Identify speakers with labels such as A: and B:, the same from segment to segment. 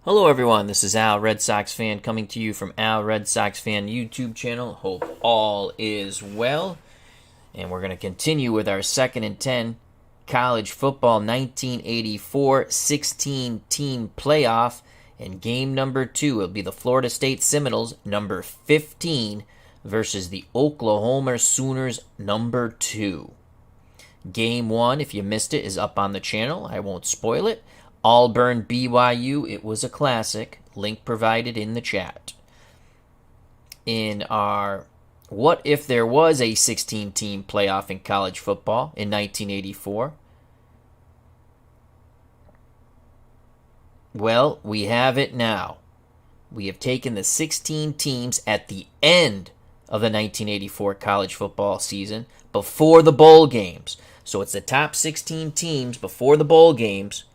A: Hello everyone, this is Al Red Sox Fan coming to you from Al Red Sox Fan YouTube channel. Hope all is well. And we're going to continue with our 2nd and 10 college football 1984 16-team playoff. And game number 2 will be the Florida State Seminoles, number 15, versus the Oklahoma Sooners, number 2. Game 1, if you missed it, is up on the channel. I won't spoil it. AUBURN BYU, it was a classic. Link provided in the chat. In our What If There Was a 16-team playoff in college football in 1984? Well, we have it now. We have taken the 16 teams at the end of the 1984 college football season before the bowl games. So it's the top 16 teams before the bowl games.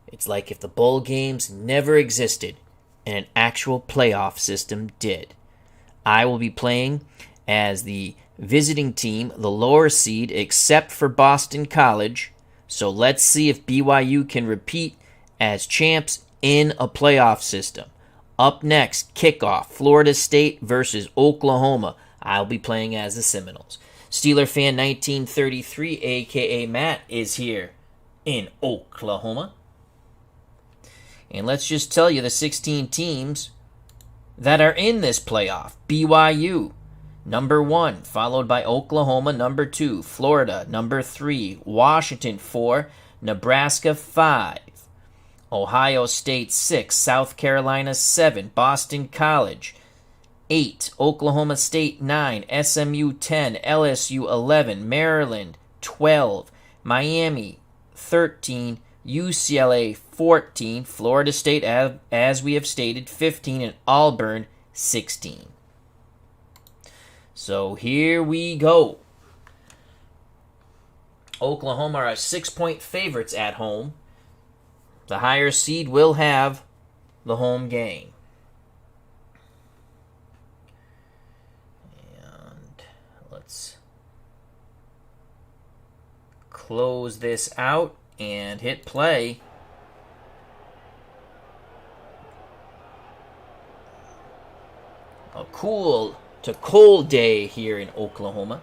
A: It's like if the bowl games never existed and an actual playoff system did. I will be playing as the visiting team, the lower seed, except for Boston College. So let's see if BYU can repeat as champs in a playoff system. Up next, Kickoff, Florida State versus Oklahoma. I'll be playing as the Seminoles. Steeler Fan 1933, a.k.a. Matt, is here in Oklahoma. And let's just tell you the 16 teams that are in this playoff. BYU, number 1, followed by Oklahoma, number 2, Florida, number 3, Washington, 4, Nebraska, 5, Ohio State, 6, South Carolina, 7, Boston College, 8, Oklahoma State, 9, SMU, 10, LSU, 11, Maryland, 12, Miami, 13, UCLA 14, Florida State, as we have stated, 15, and AUBURN 16. So here we go. Oklahoma are 6-point favorites at home. The higher seed will have the home game. And let's close this out and hit play. A cool to cold day here in Oklahoma.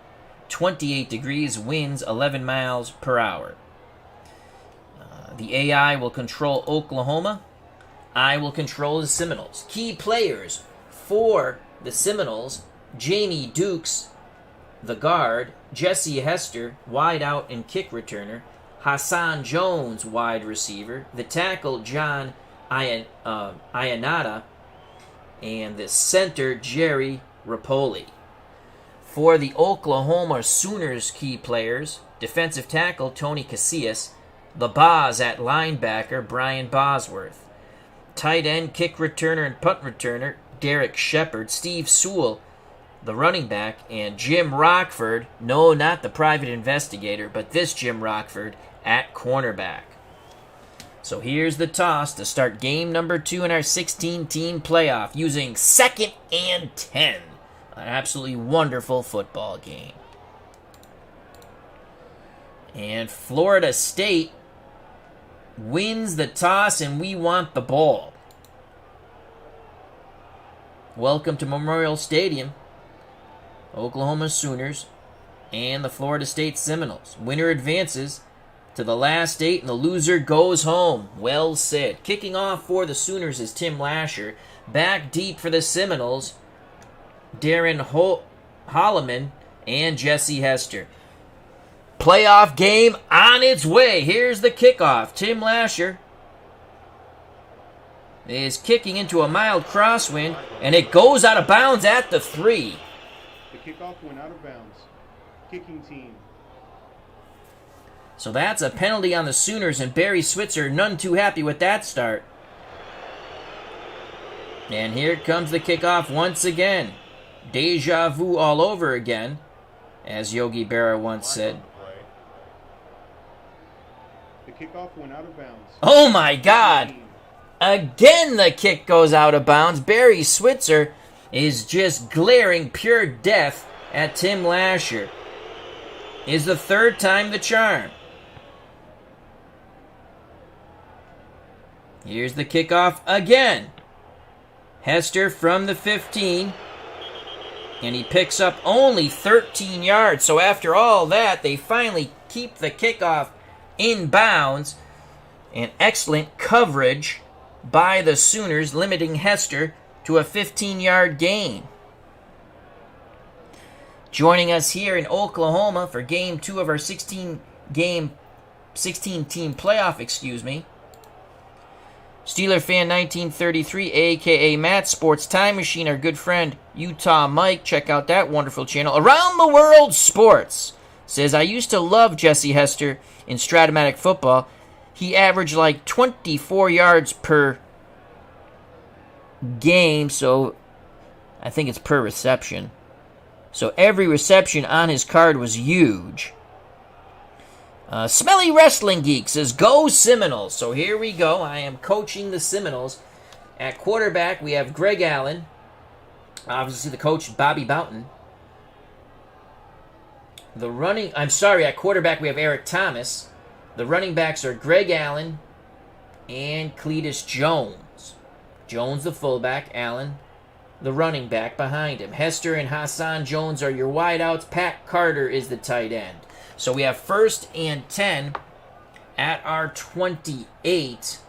A: 28 degrees, winds 11 miles per hour. The AI will control Oklahoma. I will control the Seminoles. Key players for the Seminoles: Jamie Dukes, the guard; Jesse Hester, wide out and kick returner; Hassan Jones, wide receiver; the tackle, John Ionata; and the center, Jerry Rapoli. For the Oklahoma Sooners key players: defensive tackle, Tony Casillas; the Boz at linebacker, Brian Bosworth; tight end, kick returner, and punt returner, Derek Shepard; Steve Sewell, the running back; and Jim Rockford, no, not the private investigator, but this Jim Rockford, at cornerback. So here's the toss to start game number 2 in our 16-team playoff using 2nd and 10. An absolutely wonderful football game. And Florida State wins the toss, and we want the ball. Welcome to Memorial Stadium. Oklahoma Sooners and the Florida State Seminoles. Winner advances to the last 8, and the loser goes home. Well said. Kicking off for the Sooners is Tim Lasher. Back deep for the Seminoles, Darren Holloman and Jesse Hester. Playoff game on its way. Here's the kickoff. Tim Lasher is kicking into a mild crosswind, and it goes out of bounds at the 3.
B: The kickoff went out of bounds. Kicking team.
A: So that's a penalty on the Sooners, and Barry Switzer none too happy with that start. And here comes the kickoff once again. Deja vu all over again, as Yogi Berra once said.
B: The kickoff went out of bounds.
A: Oh my God! Again the kick goes out of bounds. Barry Switzer is just glaring pure death at Tim Lasher. Is the 3rd time the charm. Here's the kickoff again. Hester from the 15. And he picks up only 13 yards. So after all that, they finally keep the kickoff in bounds. And excellent coverage by the Sooners, limiting Hester to a 15-yard gain. Joining us here in Oklahoma for Game 2 of our 16-team playoff, Steeler Fan 1933, a.k.a. Matt, Sports Time Machine, our good friend Utah Mike. Check out that wonderful channel. Around the World Sports says, I used to love Jesse Hester in Stratomatic football. He averaged like 24 yards per game, so I think it's per reception. So every reception on his card was huge. Smelly Wrestling Geek says, go Seminoles. So here we go. I am coaching the Seminoles. At quarterback, we have Greg Allen. Obviously, the coach, Bobby Boughton. At quarterback, we have Eric Thomas. The running backs are Greg Allen and Cletus Jones. Jones, the fullback. Allen, the running back behind him. Hester and Hassan Jones are your wideouts. Pat Carter is the tight end. So we have 1st and 10 at our 28.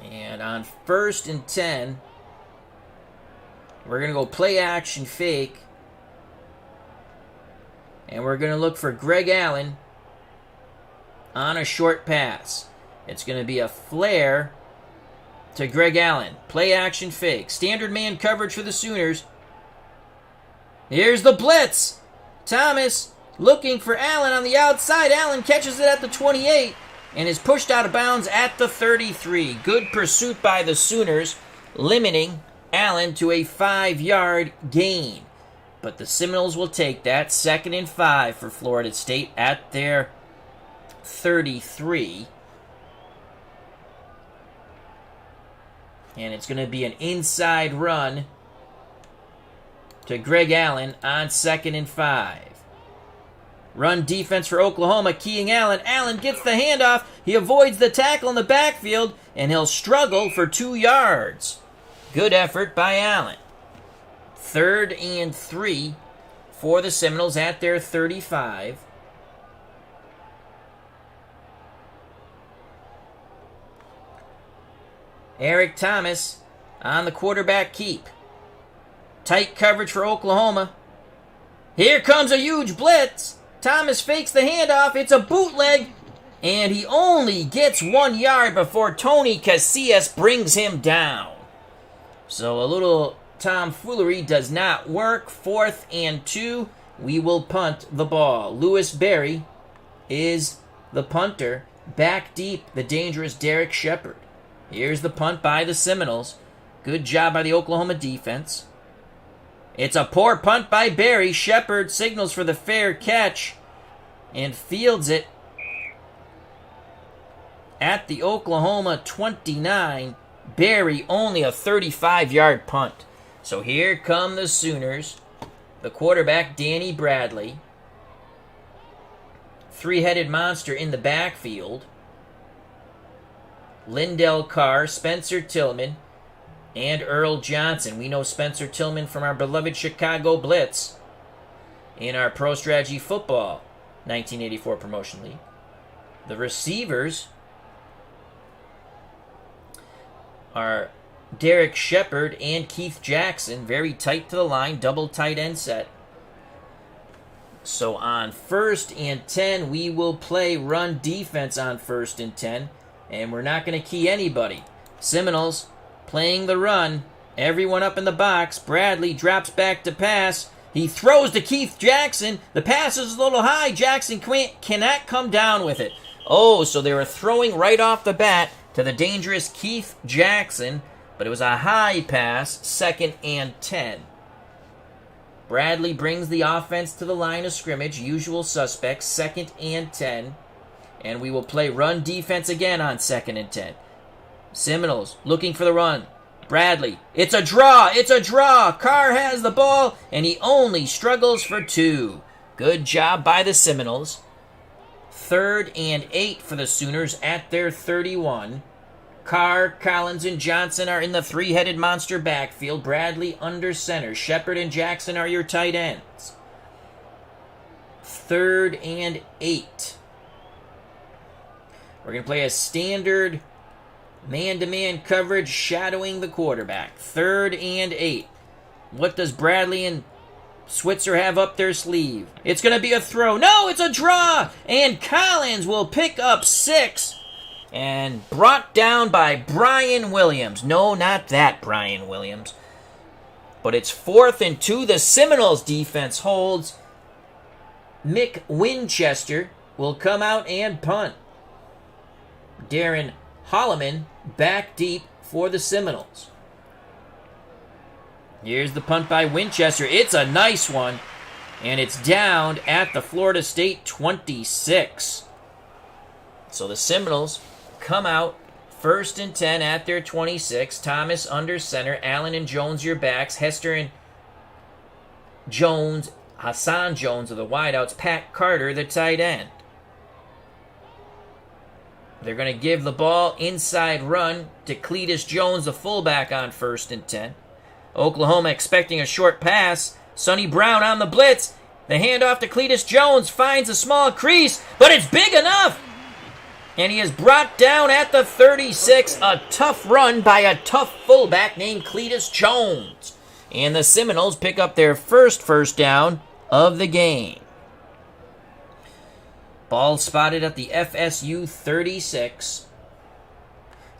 A: And on 1st and 10, we're going to go play action fake. And we're going to look for Greg Allen on a short pass. It's going to be a flare to Greg Allen. Play action fake. Standard man coverage for the Sooners. Here's the blitz. Thomas looking for Allen on the outside. Allen catches it at the 28 and is pushed out of bounds at the 33. Good pursuit by the Sooners, limiting Allen to a 5-yard gain. But the Seminoles will take that. 2nd and 5 for Florida State at their 33. And it's going to be an inside run to Greg Allen on 2nd and 5. Run defense for Oklahoma, keying Allen. Allen gets the handoff. He avoids the tackle in the backfield, and he'll struggle for 2 yards. Good effort by Allen. 3rd and 3 for the Seminoles at their 35. Eric Thomas on the quarterback keep. Tight coverage for Oklahoma. Here comes a huge blitz. Thomas fakes the handoff. It's a bootleg. And he only gets 1 yard before Tony Casillas brings him down. So a little tomfoolery does not work. 4th and 2. We will punt the ball. Lewis Berry is the punter. Back deep, the dangerous Derek Shepard. Here's the punt by the Seminoles. Good job by the Oklahoma defense. It's a poor punt by Berry. Shepard signals for the fair catch and fields it at the Oklahoma 29. Berry only a 35-yard punt. So here come the Sooners. The quarterback, Danny Bradley. 3-headed monster in the backfield. Lindell Carr, Spencer Tillman, and Earl Johnson. We know Spencer Tillman from our beloved Chicago Blitz in our Pro Strategy Football 1984 Promotion League. The receivers are Derek Shepard and Keith Jackson. Very tight to the line, double tight end set. So on 1st and 10, we will play run defense on 1st and 10. And we're not going to key anybody. Seminoles playing the run. Everyone up in the box. Bradley drops back to pass. He throws to Keith Jackson. The pass is a little high. Jackson cannot come down with it. Oh, so they were throwing right off the bat to the dangerous Keith Jackson. But it was a high pass. 2nd and 10. Bradley brings the offense to the line of scrimmage. Usual suspects. 2nd and 10. And we will play run defense again on 2nd and 10. Seminoles looking for the run. Bradley. It's a draw. It's a draw. Carr has the ball, and he only struggles for 2. Good job by the Seminoles. 3rd and 8 for the Sooners at their 31. Carr, Collins, and Johnson are in the three-headed monster backfield. Bradley under center. Shepard and Jackson are your tight ends. 3rd and 8. We're going to play a standard man-to-man coverage shadowing the quarterback. 3rd and 8. What does Bradley and Switzer have up their sleeve? It's going to be a throw. No, it's a draw! And Collins will pick up 6 and brought down by Brian Williams. No, not that Brian Williams. But it's 4th and 2. The Seminoles defense holds. Mick Winchester will come out and punt. Darren Holloman back deep for the Seminoles. Here's the punt by Winchester. It's a nice one. And it's down at the Florida State 26. So the Seminoles come out 1st and 10 at their 26. Thomas under center. Allen and Jones your backs. Hester and Jones, Hassan Jones are the wideouts. Pat Carter the tight end. They're going to give the ball inside run to Cletus Jones, the fullback, on 1st and 10. Oklahoma expecting a short pass. Sonny Brown on the blitz. The handoff to Cletus Jones finds a small crease, but it's big enough. And he is brought down at the 36. A tough run by a tough fullback named Cletus Jones. And the Seminoles pick up their first down of the game. Ball spotted at the FSU 36.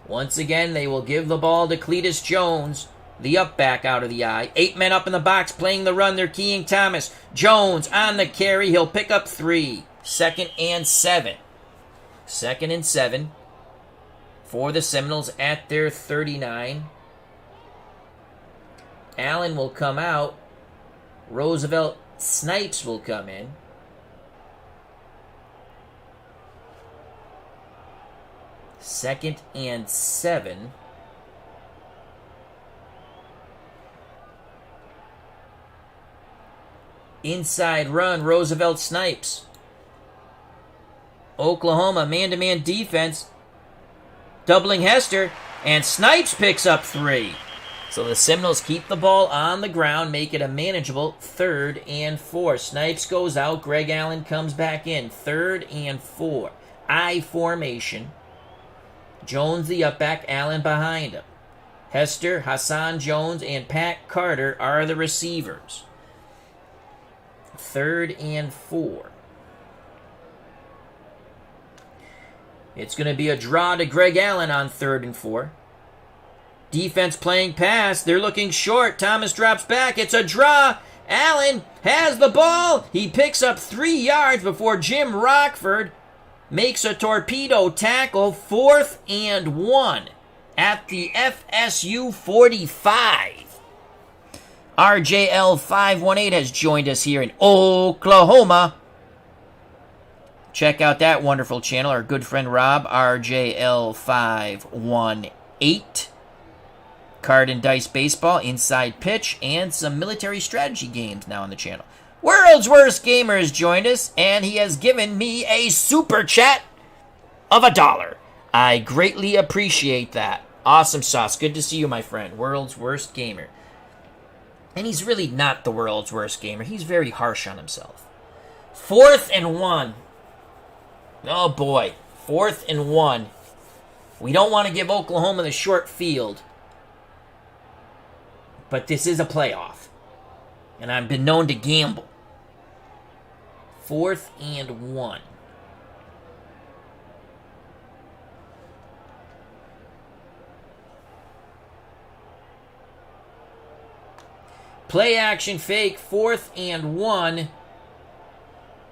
A: Once again, they will give the ball to Cletus Jones, the up back out of the eye. 8 men up in the box playing the run. They're keying Thomas. Jones on the carry. He'll pick up 3. 2nd and 7. 2nd and 7 for the Seminoles at their 39. Allen will come out. Roosevelt Snipes will come in. Second and 7. Inside run, Roosevelt Snipes. Oklahoma man-to-man defense, doubling Hester, and Snipes picks up 3. So the Seminoles keep the ball on the ground, make it a manageable 3rd and 4. Snipes goes out, Greg Allen comes back in. 3rd and 4. I formation. Jones the up back, Allen behind him. Hester, Hassan Jones, and Pat Carter are the receivers. 3rd and 4. It's going to be a draw to Greg Allen on 3rd and 4. Defense playing pass. They're looking short. Thomas drops back. It's a draw. Allen has the ball. He picks up 3 yards before Jim Rockford makes a torpedo tackle. 4th and 1 at the FSU 45. RJL 518 has joined us here in Oklahoma. Check out that wonderful channel. Our good friend Rob, RJL 518. Card and Dice Baseball, Inside Pitch, and some military strategy games now on the channel. World's Worst Gamer has joined us, and he has given me a super chat of $1. I greatly appreciate that. Awesome sauce. Good to see you, my friend. World's Worst Gamer. And he's really not the world's worst gamer. He's very harsh on himself. 4th and 1. Oh, boy. 4th and 1. We don't want to give Oklahoma the short field. But this is a playoff. And I've been known to gamble. 4th and 1. Play action fake, 4th and 1.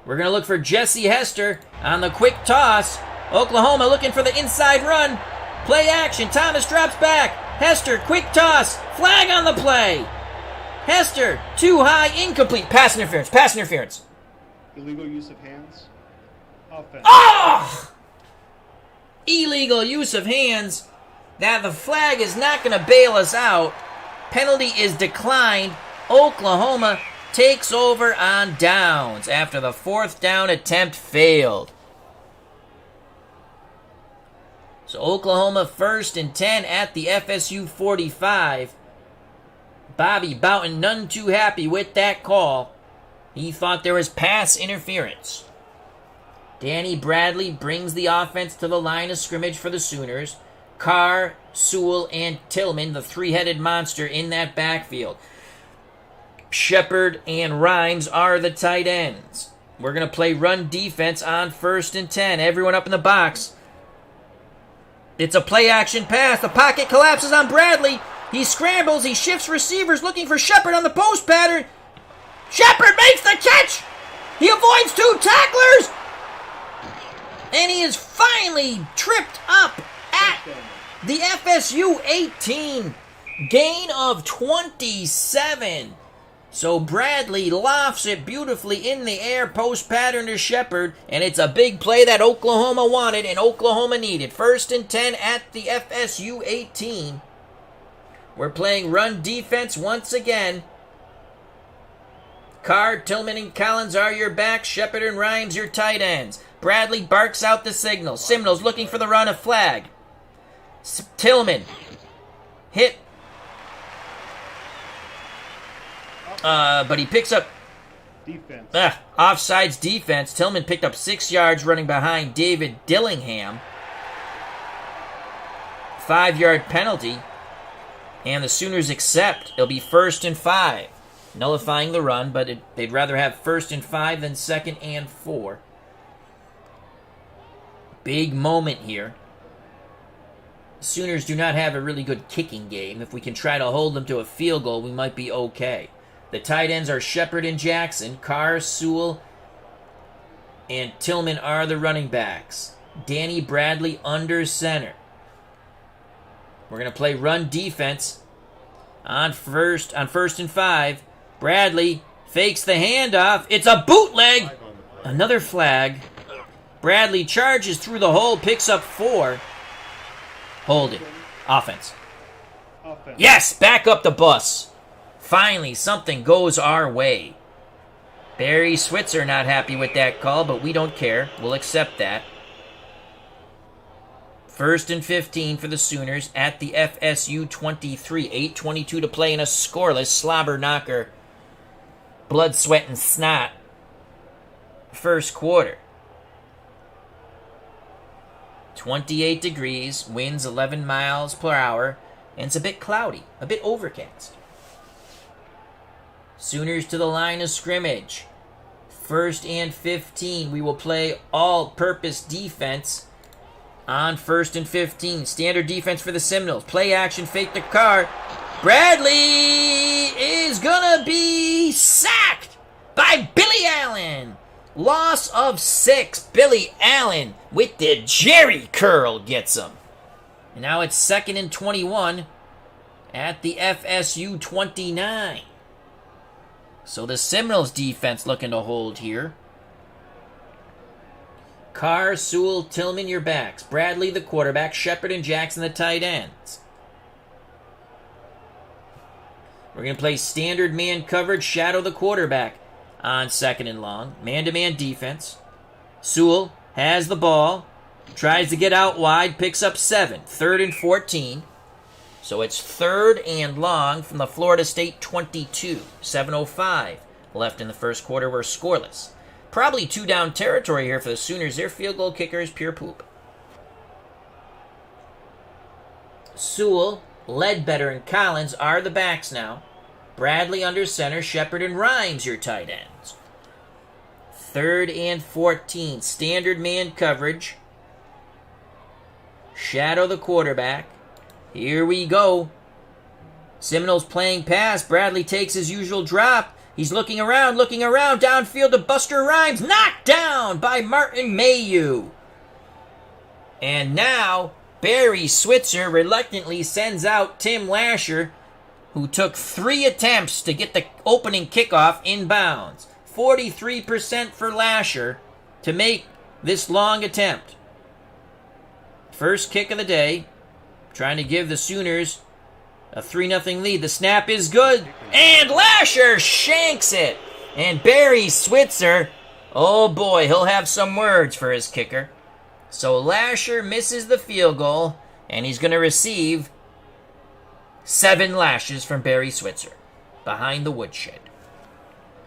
A: We're going to look for Jesse Hester on the quick toss. Oklahoma looking for the inside run. Play action, Thomas drops back. Hester, quick toss. Flag on the play. Hester, too high, incomplete. Pass interference.
B: Illegal use of hands. Offense.
A: Oh! Illegal use of hands. Now the flag is not going to bail us out. Penalty is declined. Oklahoma takes over on downs after the 4th down attempt failed. So Oklahoma 1st and 10 at the FSU 45. Bobby Bowden none too happy with that call. He thought there was pass interference. Danny Bradley brings the offense to the line of scrimmage for the Sooners. Carr, Sewell, and Tillman, the three-headed monster in that backfield. Shepard and Rhymes are the tight ends. We're going to play run defense on 1st and 10. Everyone up in the box. It's a play-action pass. The pocket collapses on Bradley. He scrambles. He shifts receivers looking for Shepard on the post pattern. Shepard makes the catch. He avoids 2 tacklers. And he is finally tripped up at the FSU 18. Gain of 27. So Bradley lofts it beautifully in the air, post pattern to Shepard, and it's a big play that Oklahoma wanted and Oklahoma needed. 1st and 10 at the FSU 18. We're playing run defense once again. Carr, Tillman, and Collins are your backs. Shepard and Rhymes your tight ends. Bradley barks out the signal. Seminoles looking for the run, a flag. Tillman hit. But he picks up
B: defense.
A: Offsides defense. Tillman picked up 6 yards running behind David Dillingham. 5-yard penalty. And the Sooners accept. It'll be 1st and 5. Nullifying the run, but they'd rather have 1st and 5 than 2nd and 4. Big moment here. Sooners do not have a really good kicking game. If we can try to hold them to a field goal, we might be okay. The tight ends are Shepard and Jackson. Carr, Sewell, and Tillman are the running backs. Danny Bradley under center. We're going to play run defense on first and 5. Bradley fakes the handoff. It's a bootleg. Another flag. Bradley charges through the hole, picks up 4. Holding. Offense. Yes, back up the bus. Finally, something goes our way. Barry Switzer not happy with that call, but we don't care. We'll accept that. 1st and 15 for the Sooners at the FSU 23. 8:22 to play in a scoreless slobber knocker. Blood, sweat, and snot. First quarter. 28 degrees, winds 11 miles per hour, and it's a bit cloudy, a bit overcast. Sooners to the line of scrimmage. 1st and 15. We will play all-purpose defense on 1st and 15. Standard defense for the Seminoles. Play action, fake the Carr. Bradley is gonna be sacked by Billy Allen. Loss of 6. Billy Allen with the Jerry curl gets him. And now it's 2nd and 21 at the FSU 29. So the Seminoles defense looking to hold here. Carr, Sewell, Tillman your backs. Bradley the quarterback. Shepard and Jackson the tight ends. We're going to play standard man coverage. Shadow the quarterback on 2nd and long. Man-to-man defense. Sewell has the ball. Tries to get out wide. Picks up 7. 3rd and 14. So it's 3rd and long from the Florida State 22. 7:05 left in the first quarter. We're scoreless. Probably 2-down territory here for the Sooners. Their field goal kicker is pure poop. Sewell, Ledbetter, and Collins are the backs now. Bradley under center. Shepard and Rhymes your tight ends. 3rd and 14. Standard man coverage. Shadow the quarterback. Here we go. Seminoles playing pass. Bradley takes his usual drop. He's looking around, downfield to Buster Rhymes. Knocked down by Martin Mayu. And now, Barry Switzer reluctantly sends out Tim Lasher, who took 3 attempts to get the opening kickoff inbounds. 43% for Lasher to make this long attempt. First kick of the day. Trying to give the Sooners a 3-0 lead. The snap is good. And Lasher shanks it. And Barry Switzer, oh boy, he'll have some words for his kicker. So Lasher misses the field goal, and he's going to receive 7 lashes from Barry Switzer behind the woodshed.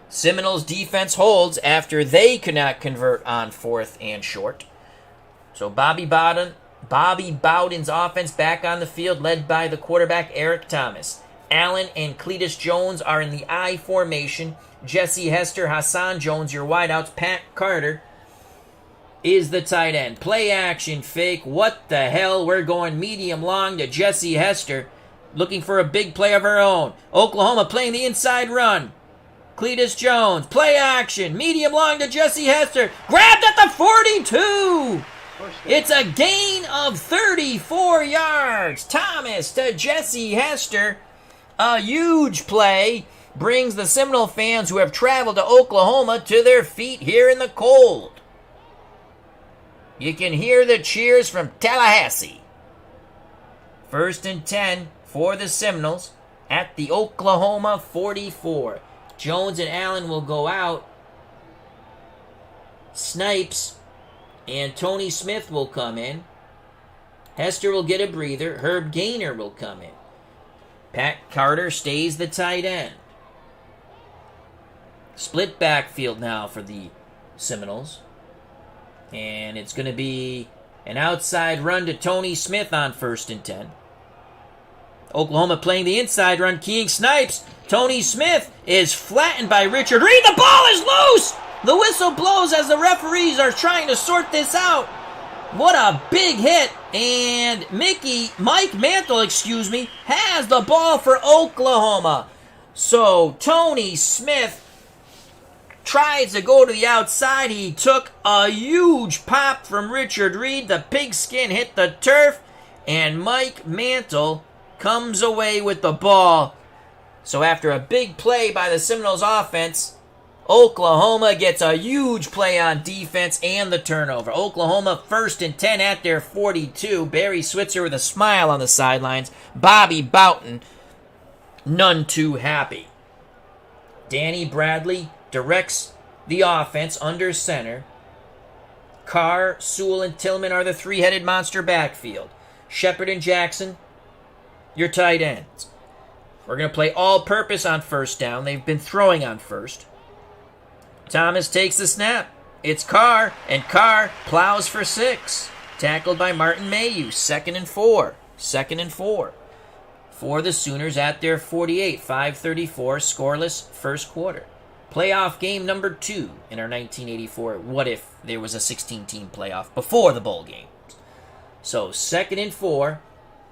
A: Seminoles defense holds after they could not convert on 4th and short. So Bobby Bowden's offense back on the field, led by the quarterback Eric Thomas. Allen and Cletus Jones are in the I formation. Jesse Hester, Hassan Jones, your wideouts. Pat Carter is the tight end. Play action fake. What the hell? We're going medium long to Jesse Hester, looking for a big play of her own. Oklahoma playing the inside run. Cletus Jones, play action, medium long to Jesse Hester, grabbed at the 42. It's a gain of 34 yards. Thomas to Jesse Hester. A huge play brings the Seminole fans who have traveled to Oklahoma to their feet here in the cold. You can hear the cheers from Tallahassee. 1st and 10 for the Seminoles at the Oklahoma 44. Jones and Allen will go out. Snipes and Tony Smith will come in. Hester will get a breather. Herb Gaynor will come in. Pat Carter stays the tight end. Split backfield now for the Seminoles. And it's going to be an outside run to Tony Smith on 1st and 10. Oklahoma playing the inside run. King Snipes. Tony Smith is flattened by Richard Reed. The ball is loose! The whistle blows as the referees are trying to sort this out. What a big hit. And Mike Mantle, has the ball for Oklahoma. So Tony Smith tries to go to the outside. He took a huge pop from Richard Reed. The pigskin hit the turf. And Mike Mantle comes away with the ball. So after a big play by the Seminoles offense, Oklahoma gets a huge play on defense and the turnover. Oklahoma 1st and 10 at their 42. Barry Switzer with a smile on the sidelines. Bobby Bowden, none too happy. Danny Bradley directs the offense under center. Carr, Sewell, and Tillman are the three-headed monster backfield. Shepard and Jackson, your tight ends. We're going to play all-purpose on 1st down. They've been throwing on 1st. Thomas takes the snap. It's Carr, and Carr plows for 6. Tackled by Martin Mayu. 2nd and 4. 2nd and 4. For the Sooners at their 48. 5:34, scoreless first quarter. Playoff game number 2 in our 1984 what if there was a 16-team playoff before the bowl game. So 2nd and 4.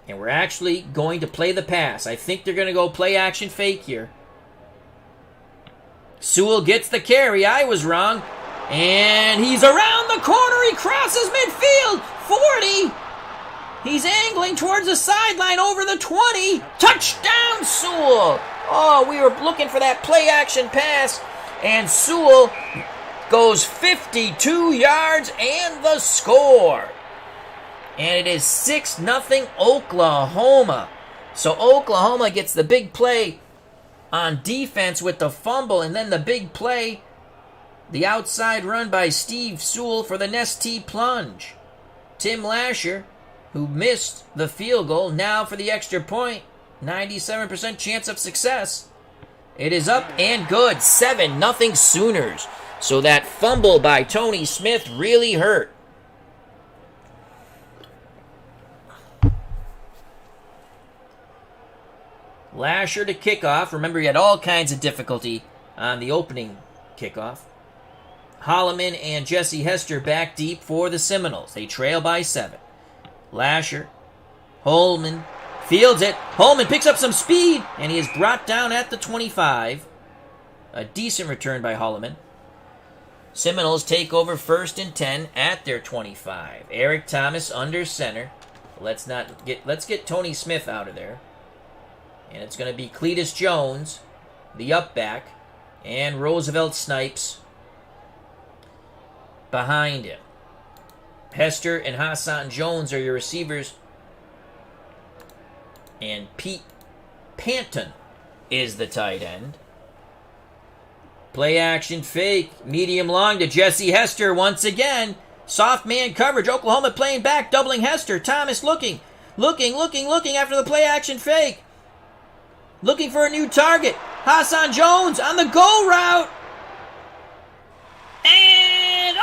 A: And we're actually going to play the pass. I think they're going to go play action fake here. Sewell gets the carry. I was wrong. And he's around the corner. He crosses midfield. 40. He's angling towards the sideline over the 20. Touchdown, Sewell. Oh, we were looking for that play action pass. And Sewell goes 52 yards and the score. And it is 6-0 Oklahoma. So Oklahoma gets the big play on defense with the fumble, and then the big play, the outside run by Steve Sewell for the Nestea plunge. Tim Lasher, who missed the field goal, now for the extra point. 97% chance of success. It is up and good. 7-0 Sooners. So that fumble by Tony Smith really hurt. Lasher to kickoff. Remember, he had all kinds of difficulty on the opening kickoff. Holloman and Jesse Hester back deep for the Seminoles. They trail by 7. Lasher. Holman fields it. Holman picks up some speed, and he is brought down at the 25. A decent return by Holloman. Seminoles take over 1st and 10 at their 25. Eric Thomas under center. Let's get Tony Smith out of there. And it's going to be Cletus Jones, the up back, and Roosevelt Snipes behind him. Hester and Hassan Jones are your receivers. And Pete Panton is the tight end. Play action fake, medium long to Jesse Hester once again. Soft man coverage. Oklahoma playing back, doubling Hester. Thomas looking after the play action fake. Looking for a new target. Hassan Jones on the go route. And,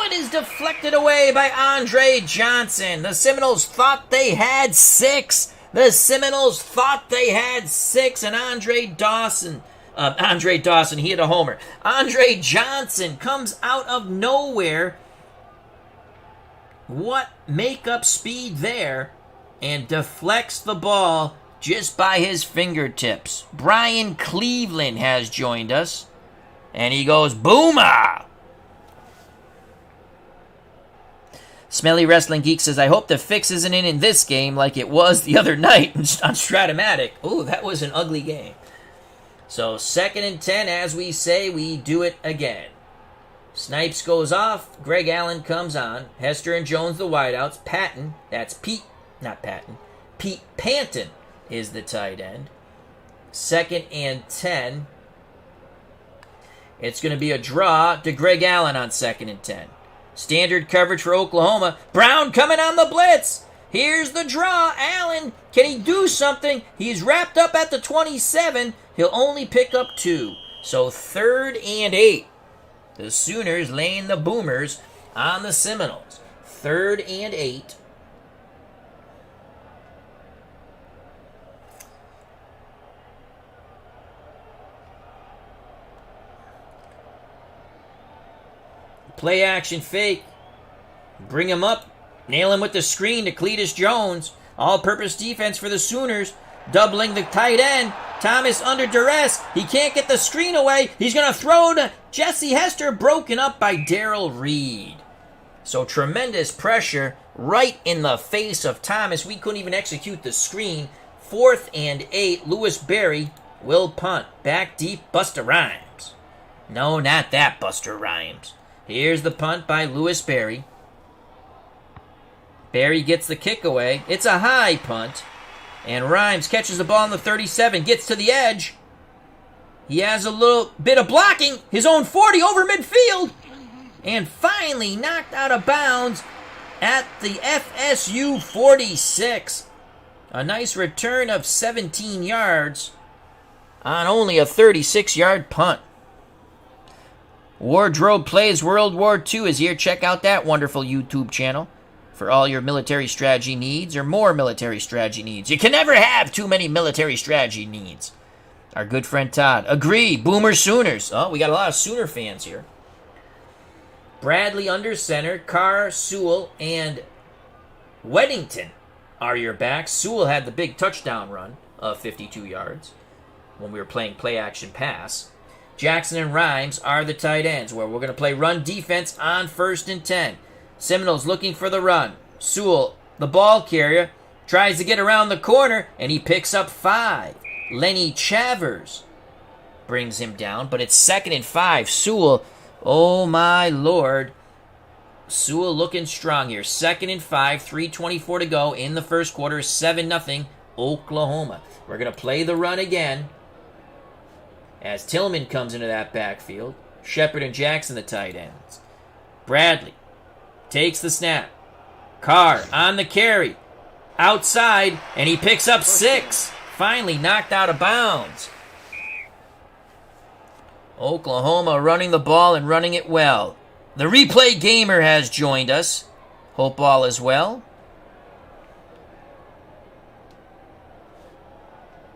A: it is deflected away by Andre Johnson. The Seminoles thought they had 6. And Andre Dawson, he hit a homer. Andre Johnson comes out of nowhere. What makeup speed there, and deflects the ball just by his fingertips. Brian Cleveland has joined us, and he goes, boomer! Smelly Wrestling Geek says, I hope the fix isn't in this game like it was the other night on Stratomatic. Ooh, that was an ugly game. So 2nd and 10, as we say, we do it again. Snipes goes off. Greg Allen comes on. Hester and Jones, the wideouts. Patton, that's Pete Panton is the tight end. 2nd and 10. It's going to be a draw to Greg Allen on 2nd and 10. Standard coverage for Oklahoma. Brown coming on the blitz. Here's the draw. Allen, can he do something? He's wrapped up at the 27. He'll only pick up 2. So 3rd and 8. The Sooners laying the boomers on the Seminoles. 3rd and 8. Play action fake. Bring him up. Nail him with the screen to Cletus Jones. All-purpose defense for the Sooners. Doubling the tight end. Thomas under duress. He can't get the screen away. He's going to throw to Jesse Hester. Broken up by Darrell Reed. So tremendous pressure right in the face of Thomas. We couldn't even execute the screen. 4th and 8. Lewis Berry will punt. Back deep. Busta Rhymes. No, not that Busta Rhymes. Here's the punt by Lewis Berry. Berry gets the kick away. It's a high punt. And Rhymes catches the ball on the 37. Gets to the edge. He has a little bit of blocking. His own 40 over midfield. And finally knocked out of bounds at the FSU 46. A nice return of 17 yards on only a 36-yard punt. Wardrobe Plays World War II is here. Check out that wonderful YouTube channel for all your military strategy needs or more military strategy needs. You can never have too many military strategy needs. Our good friend Todd. Agree. Boomer Sooners. Oh, we got a lot of Sooner fans here. Bradley under center. Carr, Sewell, and Weddington are your backs. Sewell had the big touchdown run of 52 yards when we were playing play action pass. Jackson and Rhymes are the tight ends, where we're going to play run defense on 1st and 10. Seminoles looking for the run. Sewell, the ball carrier, tries to get around the corner, and he picks up 5. Lenny Chavers brings him down, but it's 2nd and 5. Sewell, oh my lord. Sewell looking strong here. 2nd and 5, 3:24 to go in the first quarter, 7-0 Oklahoma. We're going to play the run again. As Tillman comes into that backfield. Shepard and Jackson, the tight ends. Bradley takes the snap. Carr on the carry. Outside, and he picks up 6. Finally knocked out of bounds. Oklahoma running the ball and running it well. The replay gamer has joined us. Hope all is well.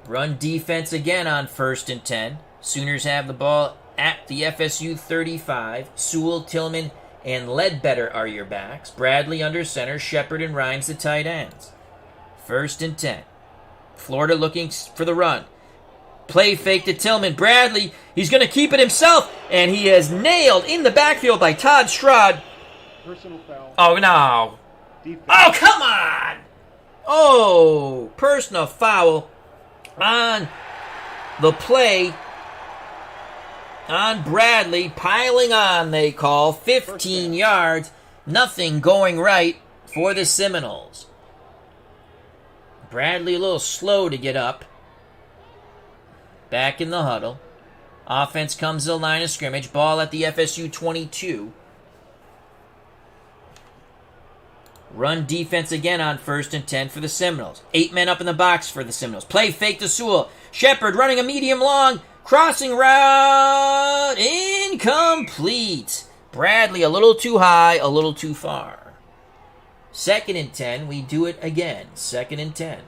A: Run defense again on 1st and 10. Sooners have the ball at the FSU 35. Sewell, Tillman, and Ledbetter are your backs. Bradley under center. Shepard and Rhymes the tight ends. 1st and 10. Florida looking for the run. Play fake to Tillman. Bradley, he's going to keep it himself, and he is nailed in the backfield by Todd Stroud.
B: Personal foul.
A: Oh, no.
B: Defense.
A: Oh, come on. Oh, personal foul on the play on Bradley. Piling on, they call. 15 yards. Nothing going right for the Seminoles. Bradley a little slow to get up. Back in the huddle. Offense comes to the line of scrimmage. Ball at the FSU 22. Run defense again on 1st and 10 for the Seminoles. 8 men up in the box for the Seminoles. Play fake to Sewell. Shepard running a medium long. Crossing route. Incomplete. Bradley a little too high, a little too far. 2nd and 10. We do it again. 2nd and 10.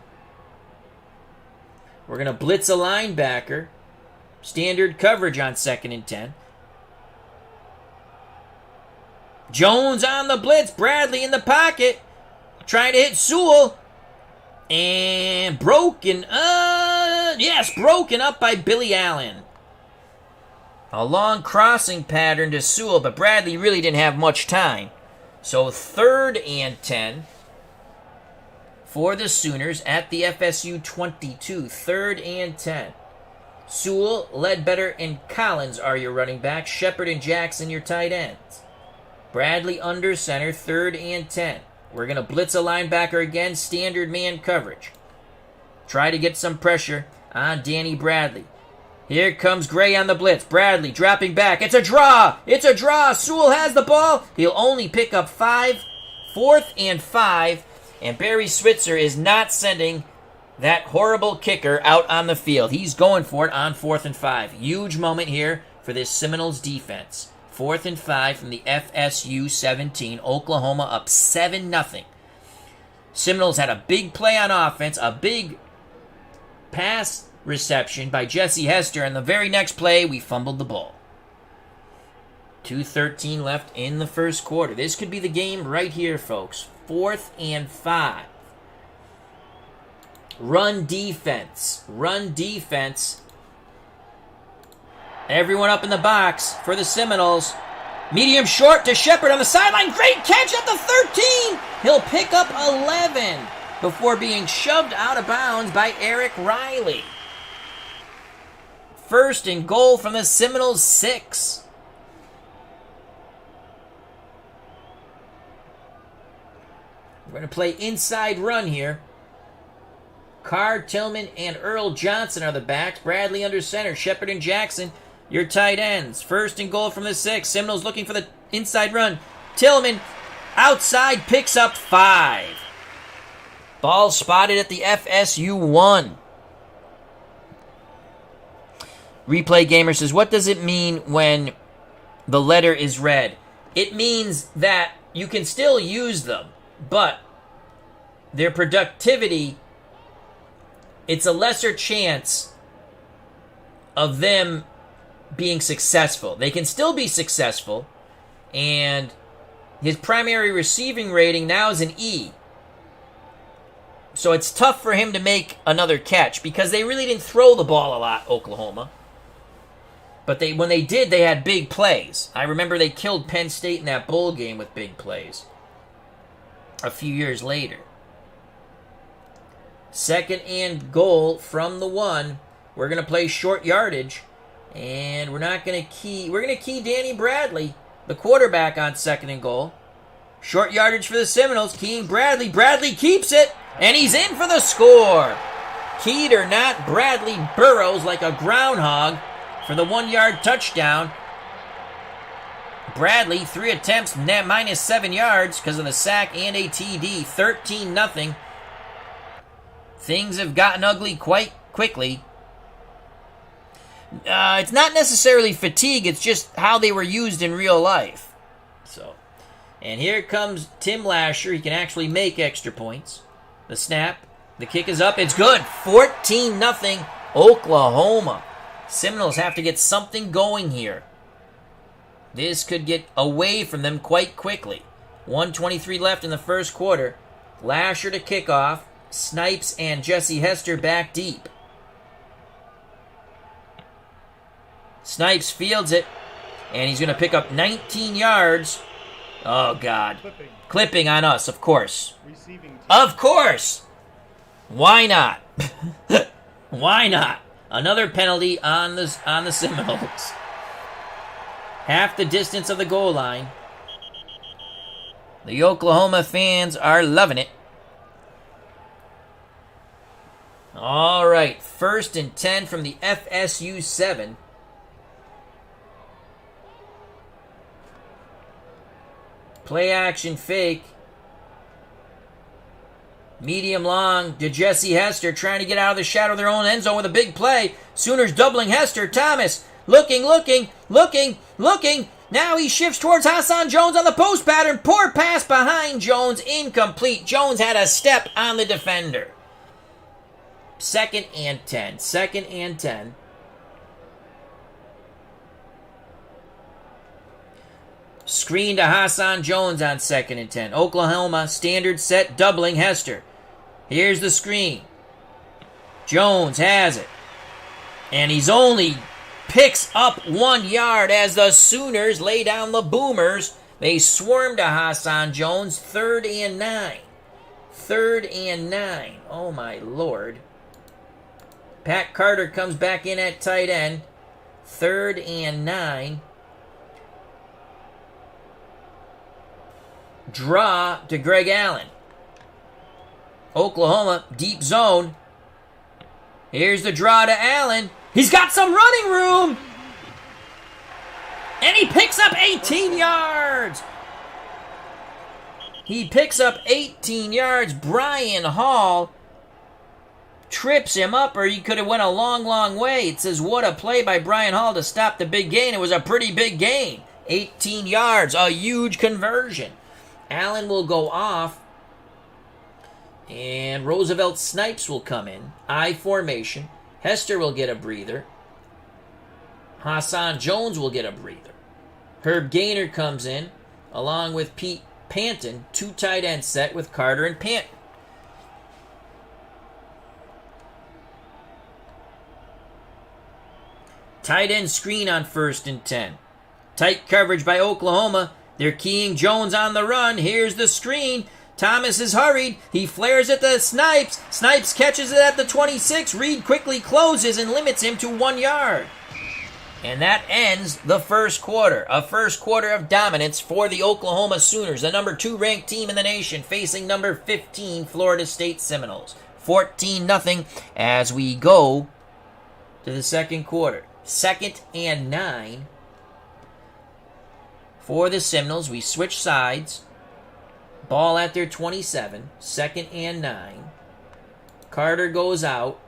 A: We're going to blitz a linebacker. Standard coverage on 2nd and 10. Jones on the blitz. Bradley in the pocket. Trying to hit Sewell. And broken. Broken up by Billy Allen. A long crossing pattern to Sewell, but Bradley really didn't have much time. So 3rd and 10 for the Sooners at the FSU 22. 3rd and 10. Sewell, Ledbetter, and Collins are your running backs. Shepard and Jackson your tight ends. Bradley under center, 3rd and 10. We're going to blitz a linebacker again, standard man coverage. Try to get some pressure on Danny Bradley. Here comes Gray on the blitz. Bradley dropping back. It's a draw. It's a draw. Sewell has the ball. He'll only pick up 5. 4th and 5. And Barry Switzer is not sending that horrible kicker out on the field. He's going for it on 4th and 5. Huge moment here for this Seminoles defense. 4th and 5 from the FSU 17. Oklahoma up 7-0. Seminoles had a big play on offense, a big pass reception by Jesse Hester, and the very next play, we fumbled the ball. 2:13 left in the first quarter. This could be the game right here, folks. 4th and 5. Run defense. Run defense. Everyone up in the box for the Seminoles. Medium short to Shepard on the sideline. Great catch at the 13. He'll pick up 11 before being shoved out of bounds by Eric Riley. 1st and goal from the Seminoles 6. We're going to play inside run here. Carr, Tillman, and Earl Johnson are the backs. Bradley under center. Shepard and Jackson, your tight ends. 1st and goal from the 6. Seminoles looking for the inside run. Tillman outside picks up 5. Ball spotted at the FSU 1. Replay Gamer says, what does it mean when the letter is red? It means that you can still use them, but their productivity, it's a lesser chance of them being successful. They can still be successful, and his primary receiving rating now is an E. So it's tough for him to make another catch because they really didn't throw the ball a lot, Oklahoma. But when they did, they had big plays. I remember they killed Penn State in that bowl game with big plays a few years later. 2nd and goal from the 1. We're going to play short yardage, and we're going to key Danny Bradley, the quarterback, on 2nd and goal. Short yardage for the Seminoles, keying Bradley. Bradley keeps it, and he's in for the score. Keyed or not, Bradley burrows like a groundhog for the 1-yard touchdown. Bradley, 3 attempts, minus 7 yards because of the sack and a TD. 13-0. Things have gotten ugly quite quickly. It's not necessarily fatigue, it's just how they were used in real life. And here comes Tim Lasher. He can actually make extra points. The snap, the kick is up, it's good. 14-0 Oklahoma. Seminoles have to get something going here. This could get away from them quite quickly. 1:23 left in the first quarter. Lasher to kickoff. Snipes and Jesse Hester back deep. Snipes fields it, and he's going to pick up 19 yards. Oh, God. Clipping on us, of course. Of course! Why not? Why not? Another penalty on the Seminoles. Half the distance of the goal line. The Oklahoma fans are loving it. All right, 1st and 10 from the FSU 7. Play action fake. Medium long to Jesse Hester, trying to get out of the shadow of their own end zone with a big play. Sooners doubling Hester. Thomas looking. Now he shifts towards Hassan Jones on the post pattern. Poor pass behind Jones. Incomplete. Jones had a step on the defender. 2nd and 10. 2nd and 10. Screen to Hassan Jones on 2nd and 10. Oklahoma, standard set, doubling Hester. Here's the screen. Jones has it. And he's only picks up 1 yard as the Sooners lay down the boomers. They swarm to Hassan Jones. 3rd and 9. 3rd and 9. Oh, my Lord. Pat Carter comes back in at tight end. 3rd and 9. Draw to Greg Allen. Oklahoma, deep zone. Here's the draw to Allen. He's got some running room. And he picks up 18 yards. He picks up 18 yards. Brian Hall trips him up, or he could have went a long way. It says, what a play by Brian Hall to stop the big gain. It was a pretty big gain. 18 yards, a huge conversion. Allen will go off, and Roosevelt Snipes will come in. I formation. Hester will get a breather. Hassan Jones will get a breather. Herb Gaynor comes in, along with Pete Panton, 2 tight end set with Carter and Panton. Tight end screen on 1st and 10. Tight coverage by Oklahoma. They're keying Jones on the run. Here's the screen. Thomas is hurried. He flares at the Snipes. Snipes catches it at the 26. Reed quickly closes and limits him to 1 yard. And that ends the first quarter. A first quarter of dominance for the Oklahoma Sooners, the number 2 ranked team in the nation, facing number 15 Florida State Seminoles. 14-0 as we go to the second quarter. 2nd and 9. For the Seminoles, we switch sides. Ball at their 27. 2nd and 9. Carter goes out.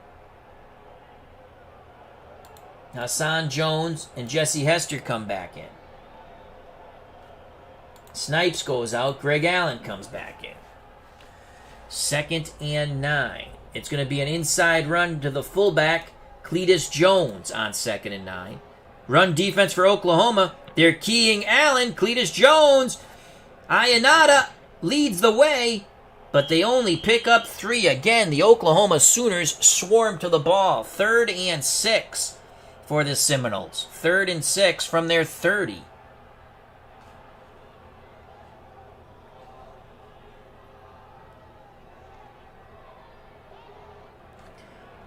A: Hassan Jones and Jesse Hester come back in. Snipes goes out. Greg Allen comes back in. 2nd and 9. It's going to be an inside run to the fullback, Cletus Jones, on 2nd and 9. Run defense for Oklahoma. They're keying Allen. Cletus Jones. Ionata leads the way, but they only pick up 3. Again, the Oklahoma Sooners swarm to the ball. 3rd and 6 for the Seminoles. 3rd and 6 from their 30.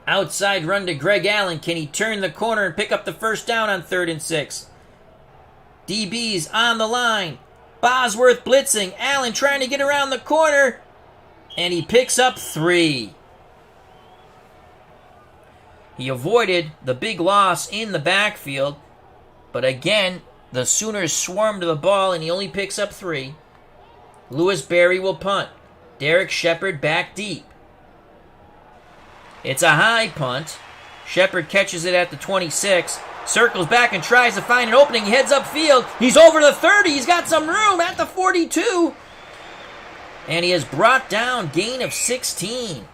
A: Outside run to Greg Allen. Can he turn the corner and pick up the first down on 3rd and 6? DB's on the line. Bosworth blitzing. Allen trying to get around the corner. And he picks up 3. He avoided the big loss in the backfield. But again, the Sooners swarm to the ball and he only picks up 3. Lewis Berry will punt. Derek Shepard back deep. It's a high punt. Shepard catches it at the 26. Circles back and tries to find an opening. He heads upfield. He's over the 30. He's got some room at the 42. And he has brought down gain of 16.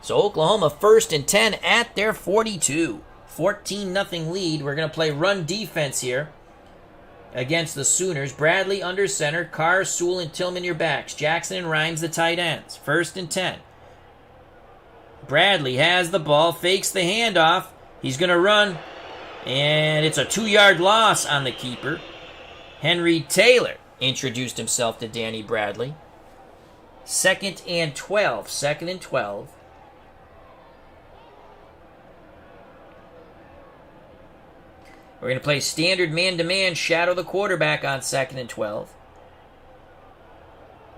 A: So Oklahoma 1st and 10 at their 42. 14-0 lead. We're going to play run defense here against the Sooners. Bradley under center. Carr, Sewell, and Tillman your backs. Jackson and Rhymes the tight ends. 1st and 10. Bradley has the ball. Fakes the handoff. He's going to run. And it's a 2-yard loss on the keeper. Henry Taylor introduced himself to Danny Bradley. 2nd and 12. 2nd and 12. We're going to play standard man-to-man, shadow the quarterback on 2nd and 12.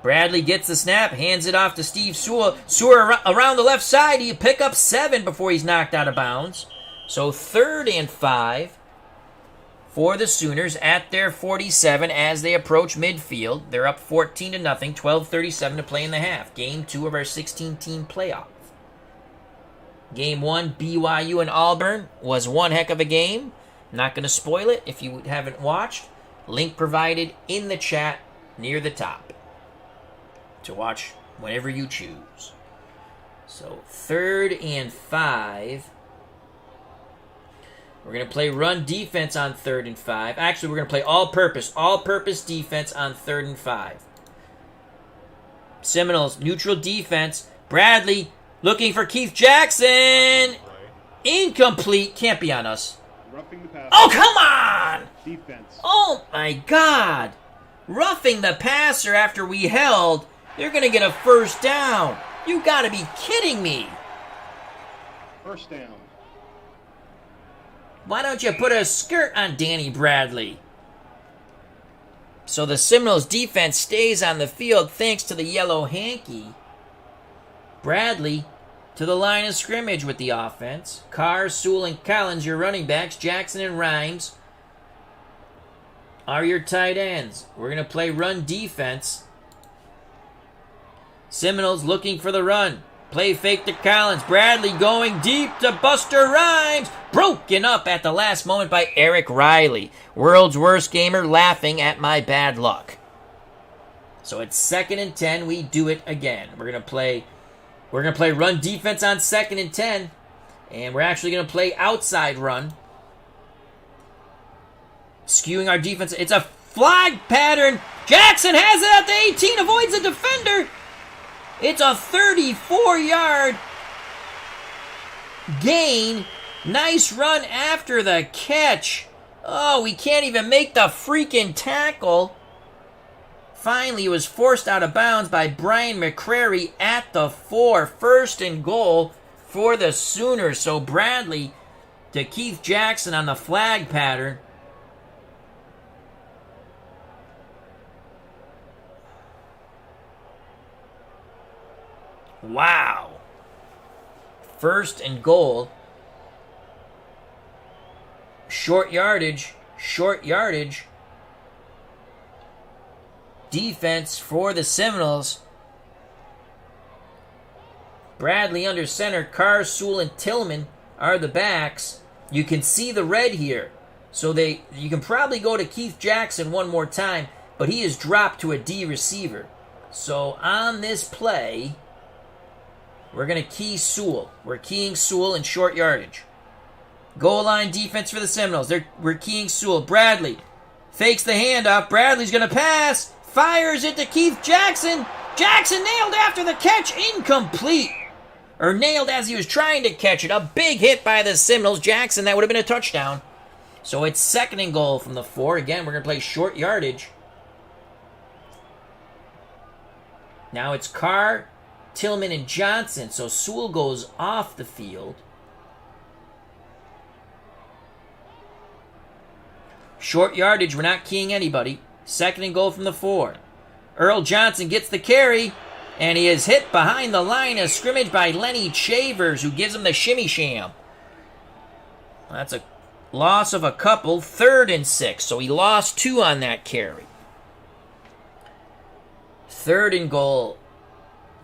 A: Bradley gets the snap, hands it off to Steve Sewell. Sewell around the left side. He'll pick up 7 before he's knocked out of bounds. So 3rd and 5 for the Sooners at their 47 as they approach midfield. They're up 14-0, 12:37 to play in the half. Game 2 of our 16-team playoff. Game 1, BYU and Auburn, was one heck of a game. Not going to spoil it if you haven't watched. Link provided in the chat near the top to watch whenever you choose. So 3rd and 5. We're going to play run defense on 3rd and 5. Actually, we're going to play all-purpose defense on 3rd and 5. Seminoles, neutral defense. Bradley looking for Keith Jackson. Incomplete. Can't be on us.
B: Roughing the pass.
A: Oh, come on!
B: Defense.
A: Oh, my God. Roughing the passer after we held. They're going to get a first down. You got to be kidding me.
B: First down.
A: Why don't you put a skirt on Danny Bradley? So the Seminoles defense stays on the field thanks to the yellow hanky. Bradley to the line of scrimmage with the offense. Carr, Sewell, and Collins, your running backs. Jackson and Rhymes are your tight ends. We're going to play run defense. Seminoles looking for the run. Play fake to Collins. Bradley going deep to Buster Rhymes. Broken up at the last moment by Eric Riley. World's worst gamer laughing at my bad luck. So it's 2nd and 10. We do it again. We're gonna play run defense on 2nd and 10. And we're actually gonna play outside run. Skewing our defense. It's a flag pattern. Jackson has it at the 18. Avoids the defender. It's a 34-yard gain. Nice run after the catch. Oh, we can't even make the freaking tackle. Finally, he was forced out of bounds by Brian McCrary at the 4. 1st and goal for the Sooners. So Bradley to Keith Jackson on the flag pattern. Wow. 1st and goal. Short yardage. Defense for the Seminoles. Bradley under center. Carr, Sewell, and Tillman are the backs. You can see the red here. So you can probably go to Keith Jackson one more time, but he is dropped to a D receiver. So on this play, we're going to key Sewell. We're keying Sewell in short yardage. Goal line defense for the Seminoles. We're keying Sewell. Bradley fakes the handoff. Bradley's going to pass. Fires it to Keith Jackson. Jackson nailed after the catch. Incomplete. Or nailed as he was trying to catch it. A big hit by the Seminoles. Jackson, that would have been a touchdown. So it's 2nd and goal from the 4. Again, we're going to play short yardage. Now it's Carr, Tillman, and Johnson. So Sewell goes off the field. Short yardage, we're not keying anybody. 2nd and goal from the 4. Earl Johnson gets the carry, and he is hit behind the line of scrimmage by Lenny Chavers, who gives him the shimmy sham. That's a loss of a couple. 3rd and 6, so he lost 2 on that carry. 3rd and goal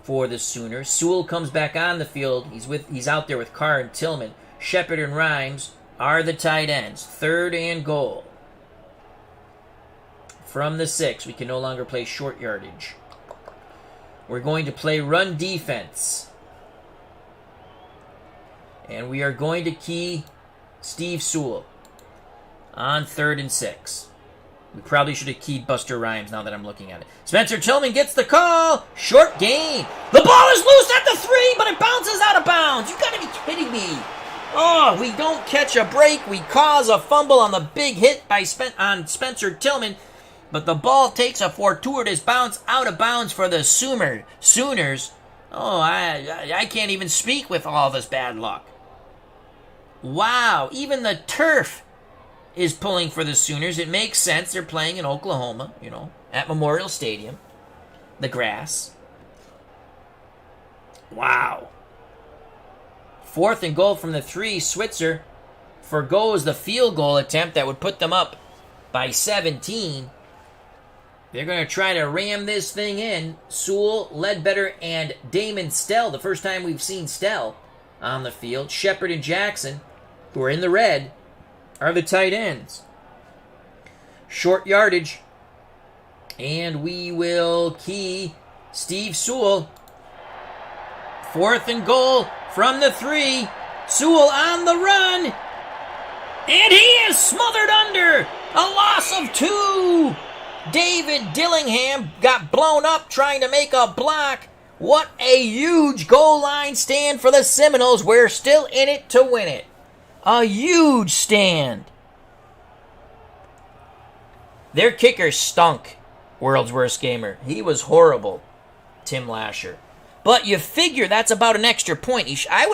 A: for the Sooners. Sewell comes back on the field. He's out there with Carr and Tillman. Shepard and Rhymes are the tight ends. 3rd and goal. From the 6, we can no longer play short yardage. We're going to play run defense. And we are going to key Steve Sewell on 3rd and 6. We probably should have keyed Buster Rhymes now that I'm looking at it. Spencer Tillman gets the call. Short gain. The ball is loose at the 3, but it bounces out of bounds. You got to be kidding me. Oh, we don't catch a break. We cause a fumble on the big hit by Spencer Tillman. But the ball takes a fortuitous bounce out of bounds for the Sooners. Oh, I can't even speak with all this bad luck. Wow, even the turf is pulling for the Sooners. It makes sense. They're playing in Oklahoma, at Memorial Stadium. The grass. Wow. 4th and goal from the 3. Switzer forgoes the field goal attempt that would put them up by 17. They're going to try to ram this thing in. Sewell, Ledbetter, and Damon Stell. The first time we've seen Stell on the field. Shepard and Jackson, who are in the red, are the tight ends. Short yardage. And we will key Steve Sewell. 4th and goal from the 3. Sewell on the run. And he is smothered under. A loss of 2. David Dillingham got blown up trying to make a block. What a huge goal line stand for the Seminoles. We're still in it to win it. A huge stand. Their kicker stunk, World's Worst Gamer. He was horrible, Tim Lasher. But you figure that's about an extra point. I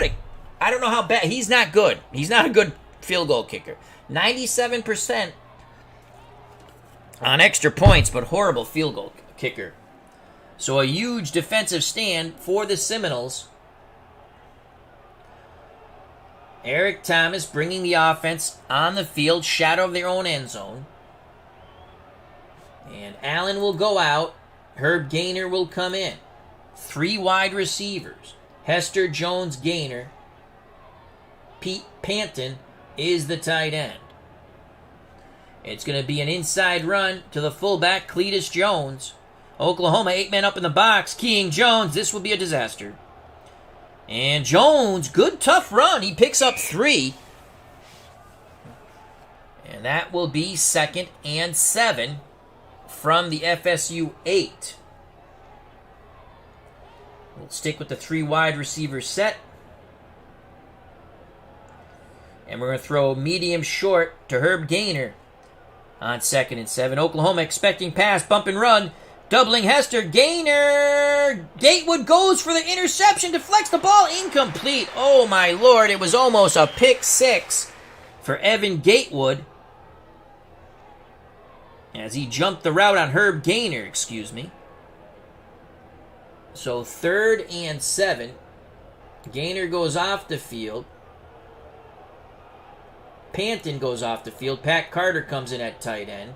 A: don't know how bad. He's not good. He's not a good field goal kicker. 97% on extra points, but horrible field goal kicker. So a huge defensive stand for the Seminoles. Eric Thomas bringing the offense on the field, shadow of their own end zone. And Allen will go out. Herb Gaynor will come in. 3 wide receivers. Hester, Jones, Gaynor. Pete Panton is the tight end. It's going to be an inside run to the fullback, Cletus Jones. Oklahoma, 8 men up in the box. Keying Jones. This will be a disaster. And Jones, good tough run. He picks up 3. And that will be 2nd and 7 from the FSU 8. We'll stick with the 3 wide receiver set. And we're going to throw medium short to Herb Gaynor on 2nd and 7. Oklahoma expecting pass, bump and run. Doubling Hester. Gaynor. Gatewood goes for the interception. Deflects the ball. Incomplete. Oh, my Lord. It was almost a pick 6 for Evan Gatewood, as he jumped the route on Herb Gaynor, excuse me. So 3rd and 7. Gaynor goes off the field. Panton goes off the field. Pat Carter comes in at tight end.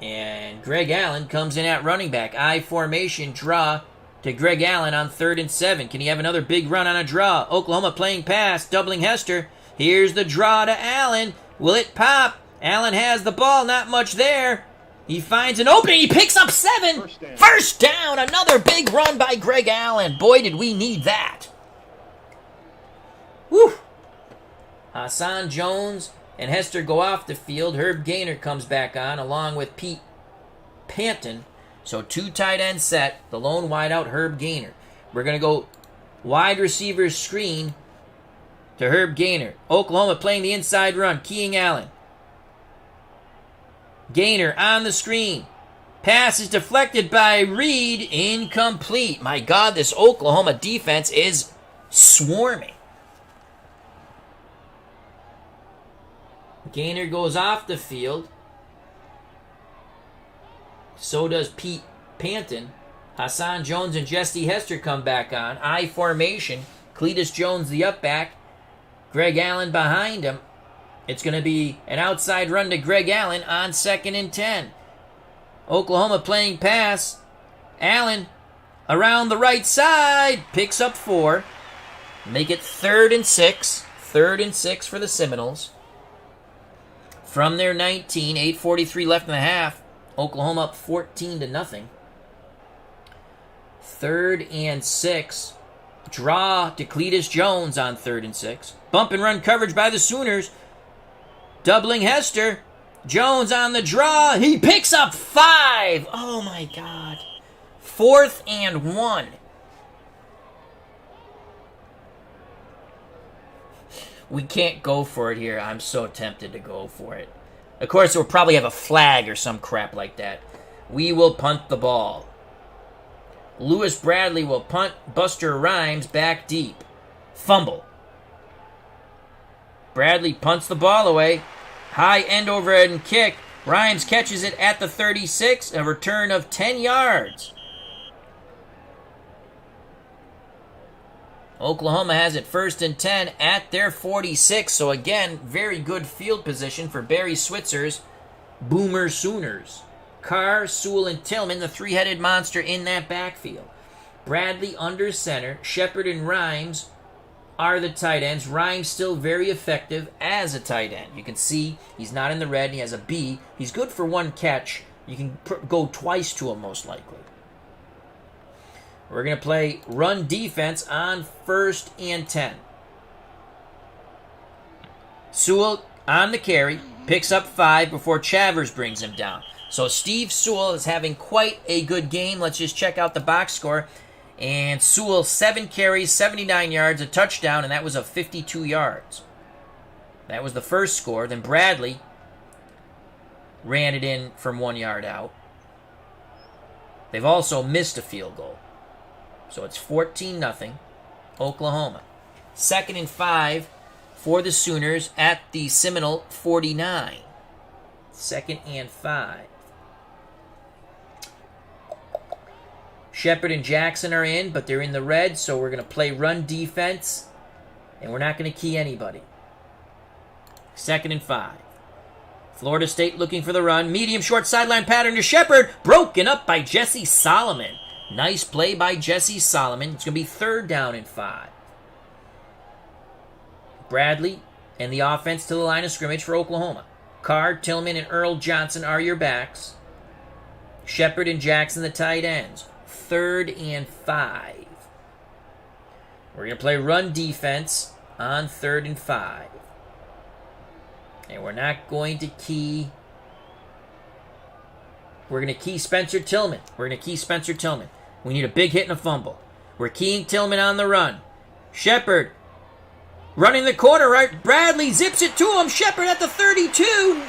A: And Greg Allen comes in at running back. I formation draw to Greg Allen on 3rd and 7. Can he have another big run on a draw? Oklahoma playing pass, doubling Hester. Here's the draw to Allen. Will it pop? Allen has the ball, not much there. He finds an opening. He picks up 7. First down. Another big run by Greg Allen. Boy, did we need that. Woo. Hassan Jones and Hester go off the field. Herb Gaynor comes back on along with Pete Panton. So 2 tight end set. The lone wideout, Herb Gaynor. We're going to go wide receiver screen to Herb Gaynor. Oklahoma playing the inside run. Keying Allen. Gaynor on the screen. Pass is deflected by Reed. Incomplete. My God, this Oklahoma defense is swarming. Gaynor goes off the field. So does Pete Panton. Hassan Jones and Jesse Hester come back on. I formation. Cletus Jones the up back. Greg Allen behind him. It's going to be an outside run to Greg Allen on 2nd and 10. Oklahoma playing pass. Allen around the right side. Picks up 4. Make it 3rd and 6. 3rd and 6 for the Seminoles. From their 19, 8:43 left in the half. Oklahoma up 14-0. 3rd and 6. Draw to Cletus Jones on 3rd and 6. Bump and run coverage by the Sooners. Doubling Hester. Jones on the draw. He picks up 5. Oh, my God. 4th and 1. We can't go for it here. I'm so tempted to go for it. Of course, we'll probably have a flag or some crap like that. We will punt the ball. Lewis Bradley will punt. Buster Rhymes back deep. Fumble. Bradley punts the ball away. High end over end kick. Rhymes catches it at the 36. A return of 10 yards. Oklahoma has it 1st and 10 at their 46. So again, very good field position for Barry Switzer's Boomer Sooners. Carr, Sewell, and Tillman, the three-headed monster in that backfield. Bradley under center. Shepard and Rhymes are the tight ends. Rhymes still very effective as a tight end. You can see he's not in the red. He has a B. He's good for one catch. You can go twice to him most likely. We're going to play run defense on 1st and 10. Sewell on the carry, picks up 5 before Chavers brings him down. So Steve Sewell is having quite a good game. Let's just check out the box score. And Sewell, 7 carries, 79 yards, a touchdown, and that was of 52 yards. That was the first score. Then Bradley ran it in from 1 yard out. They've also missed a field goal. So it's 14-0, Oklahoma. 2nd and 5 for the Sooners at the Seminole 49. 2nd and 5. Shepard and Jackson are in, but they're in the red, so we're going to play run defense, and we're not going to key anybody. 2nd and 5. Florida State looking for the run. Medium short sideline pattern to Shepard. Broken up by Jesse Solomon. Nice play by Jesse Solomon. It's going to be 3rd down and 5. Bradley and the offense to the line of scrimmage for Oklahoma. Carr, Tillman, and Earl Johnson are your backs. Shepard and Jackson the tight ends. 3rd and 5. We're going to play run defense on 3rd and 5. And we're not going to key. We're going to key Spencer Tillman. We need a big hit and a fumble. We're keying Tillman on the run. Shepard running the corner right. Bradley zips it to him. Shepard at the 32.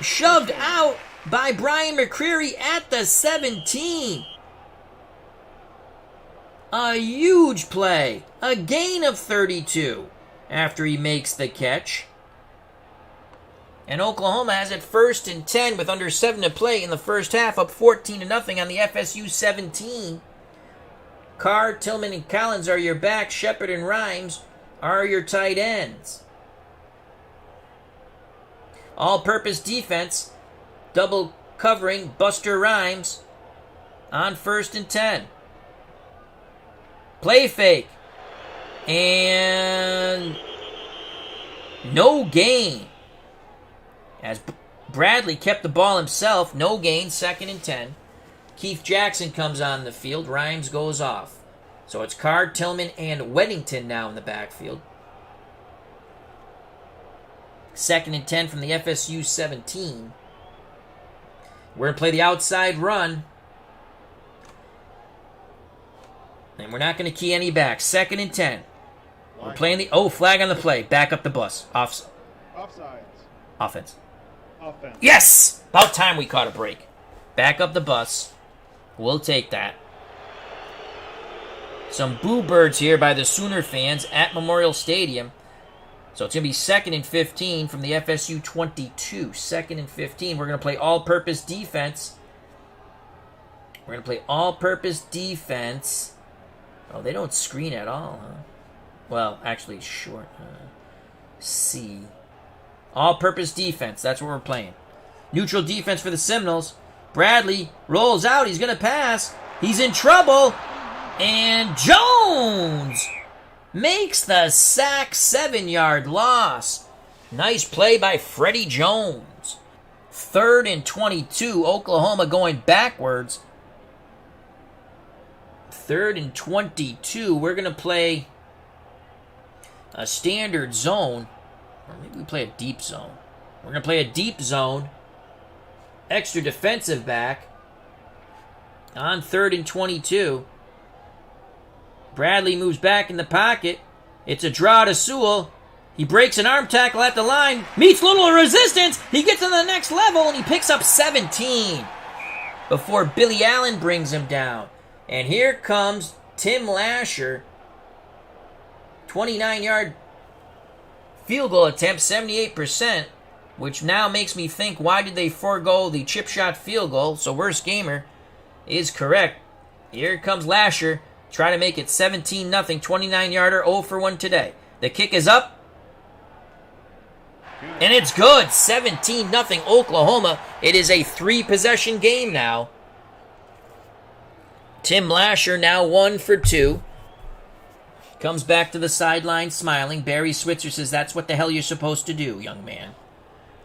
A: Shoved out by Brian McCreary at the 17. A huge play. A gain of 32 after he makes the catch. And Oklahoma has it 1st and 10 with under 7 to play in the first half, up 14-0 on the FSU 17. Carr, Tillman, and Collins are your backs. Shepard and Rhymes are your tight ends. All-purpose defense, double covering Buster Rhymes on 1st and 10. Play fake. And no gain. As Bradley kept the ball himself, no gain, 2nd and 10. Keith Jackson comes on the field. Rhymes goes off. So it's Carr, Tillman, and Weddington now in the backfield. 2nd and 10 from the FSU 17. We're going to play the outside run. And we're not going to key any back. 2nd and 10. We're playing the... Oh, flag on the play. Back up the bus. Offsides. Offense. Yes! About time we caught a break. Back up the bus. We'll take that. Some boo birds here by the Sooner fans at Memorial Stadium. So it's going to be 2nd and 15 from the FSU 22. 2nd and 15. We're going to play all-purpose defense. Oh, they don't screen at all, huh? Well, actually, short. C. All-purpose defense. That's what we're playing. Neutral defense for the Seminoles. Bradley rolls out. He's going to pass. He's in trouble. And Jones makes the sack. 7-yard loss. Nice play by Freddie Jones. 3rd and 22. Oklahoma going backwards. 3rd and 22. We're going to play a standard zone. Or maybe we play a deep zone. We're going to play a deep zone. Extra defensive back. On 3rd and 22. Bradley moves back in the pocket. It's a draw to Sewell. He breaks an arm tackle at the line. Meets little resistance. He gets on the next level and he picks up 17. Before Billy Allen brings him down. And here comes Tim Lasher. 29-yard field goal attempt, 78%, which now makes me think, why did they forego the chip shot field goal? So worst gamer is correct. Here comes Lasher, try to make it 17-0, 29-yarder, 0 for 1 today. The kick is up. And it's good. 17-0 Oklahoma. It is a 3-possession game now. Tim Lasher now 1 for 2. Comes back to the sideline smiling. Barry Switzer says, that's what the hell you're supposed to do, young man.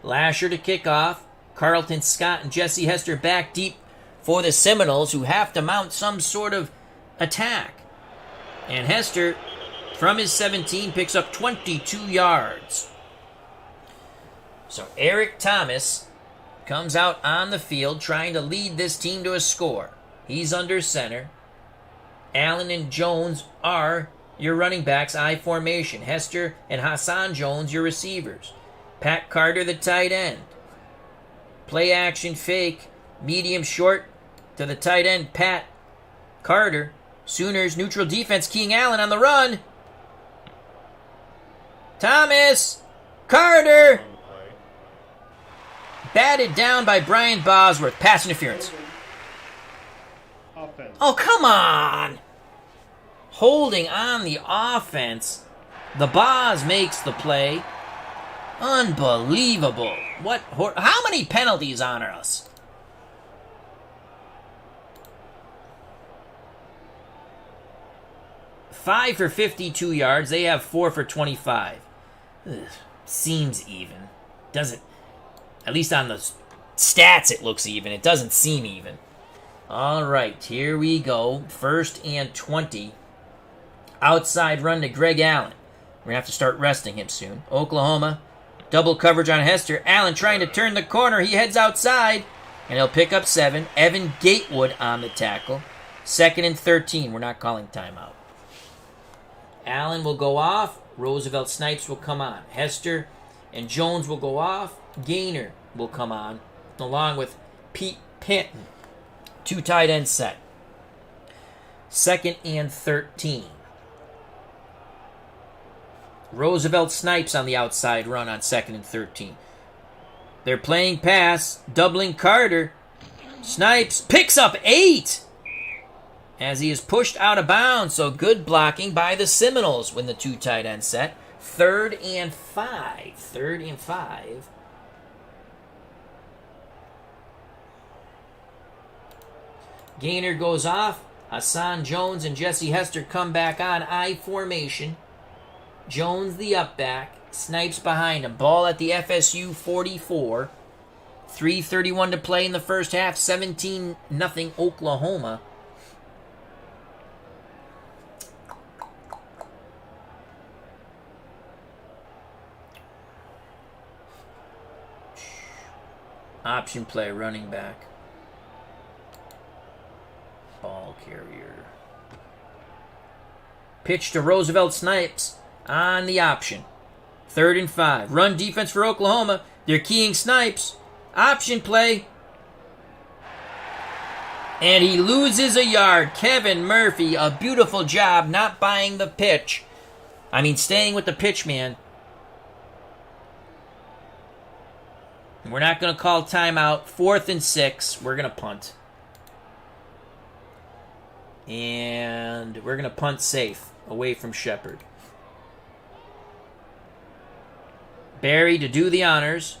A: Lasher to kick off. Carlton Scott and Jesse Hester back deep for the Seminoles, who have to mount some sort of attack. And Hester, from his 17, picks up 22 yards. So Eric Thomas comes out on the field trying to lead this team to a score. He's under center. Allen and Jones are your running backs, I formation. Hester and Hassan Jones, your receivers. Pat Carter, the tight end. Play action fake, medium short to the tight end, Pat Carter. Sooners neutral defense, King Allen on the run. Thomas, Carter. Batted down by Brian Bosworth. Pass interference.
B: Offense.
A: Oh, come on. Holding on the offense. The Boz makes the play. Unbelievable. How many penalties on us? Five for 52 yards. They have 4 for 25. Ugh, seems even. Doesn't. At least on the stats it looks even. It doesn't seem even. All right, here we go. 1st and 20. Outside run to Greg Allen. We're going to have to start resting him soon. Oklahoma, double coverage on Hester. Allen trying to turn the corner. He heads outside, and he'll pick up 7. Evan Gatewood on the tackle. 2nd and 13. We're not calling timeout. Allen will go off. Roosevelt Snipes will come on. Hester and Jones will go off. Gaynor will come on, along with Pete Pinton. 2 tight end set. 2nd and 13. Roosevelt Snipes on the outside run on 2nd and 13. They're playing pass, doubling Carter. Snipes picks up 8 as he is pushed out of bounds. So good blocking by the Seminoles when the 2 tight end set. 3rd and 5. 3rd and 5. Gaynor goes off. Hassan Jones and Jesse Hester come back on I formation. Jones the up back. Snipes behind him. Ball at the FSU 44. 3:31 to play in the first half. 17-0 Oklahoma. Option play, running back. Ball carrier. Pitch to Roosevelt Snipes on the option. 3rd and 5. Run defense for Oklahoma. They're keying Snipes. Option play. And he loses a yard. Kevin Murphy, a beautiful job not buying the pitch. Staying with the pitch man. We're not going to call timeout. 4th and 6. We're going to punt. And we're going to punt safe away from Shepherd. Barry to do the honors.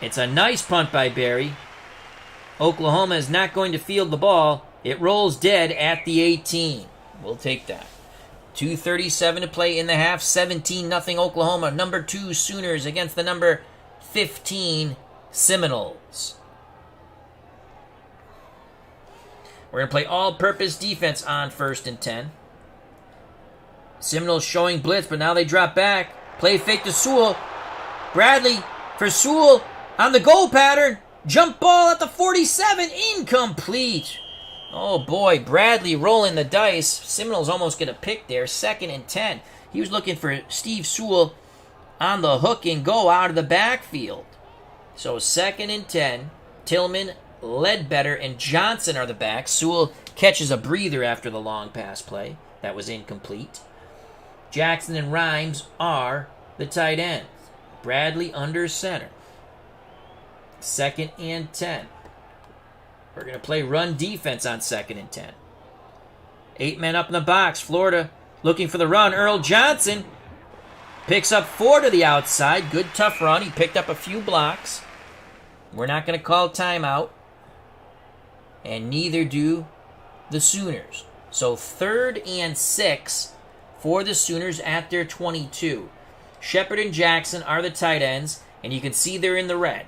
A: It's a nice punt by Barry. Oklahoma is not going to field the ball. It rolls dead at the 18. We'll take that. 2:37 to play in the half. 17-0 Oklahoma. Number 2 Sooners against the number 15 Seminoles. We're going to play all-purpose defense on 1st and 10. Seminoles showing blitz, but now they drop back. Play fake to Sewell. Bradley for Sewell on the goal pattern. Jump ball at the 47. Incomplete. Oh boy, Bradley rolling the dice. Seminoles almost get a pick there. 2nd and 10. He was looking for Steve Sewell on the hook and go out of the backfield. So 2nd and 10. Tillman, Ledbetter, and Johnson are the backs. Sewell catches a breather after the long pass play. That was incomplete. Jackson and Rhymes are the tight ends. Bradley under center. 2nd and 10. We're going to play run defense on 2nd and 10. 8 men up in the box. Florida looking for the run. Earl Johnson Picks up 4 to the outside. Good tough run. He picked up a few blocks. We're not going to call timeout. And neither do the Sooners. So 3rd and 6 for the Sooners at their 22. Shepard and Jackson are the tight ends, and you can see they're in the red.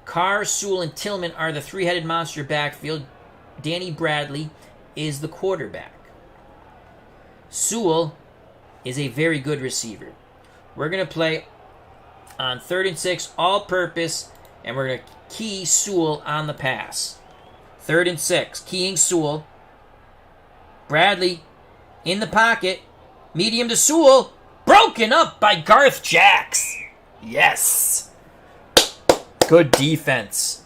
A: Carr, Sewell, and Tillman are the three-headed monster backfield. Danny Bradley is the quarterback. Sewell is a very good receiver. We're going to play on 3rd and 6 all-purpose, and we're going to key Sewell on the pass. 3rd and 6, keying Sewell. Bradley in the pocket. Medium to Sewell. Broken up by Garth Jacks. Yes. Good defense.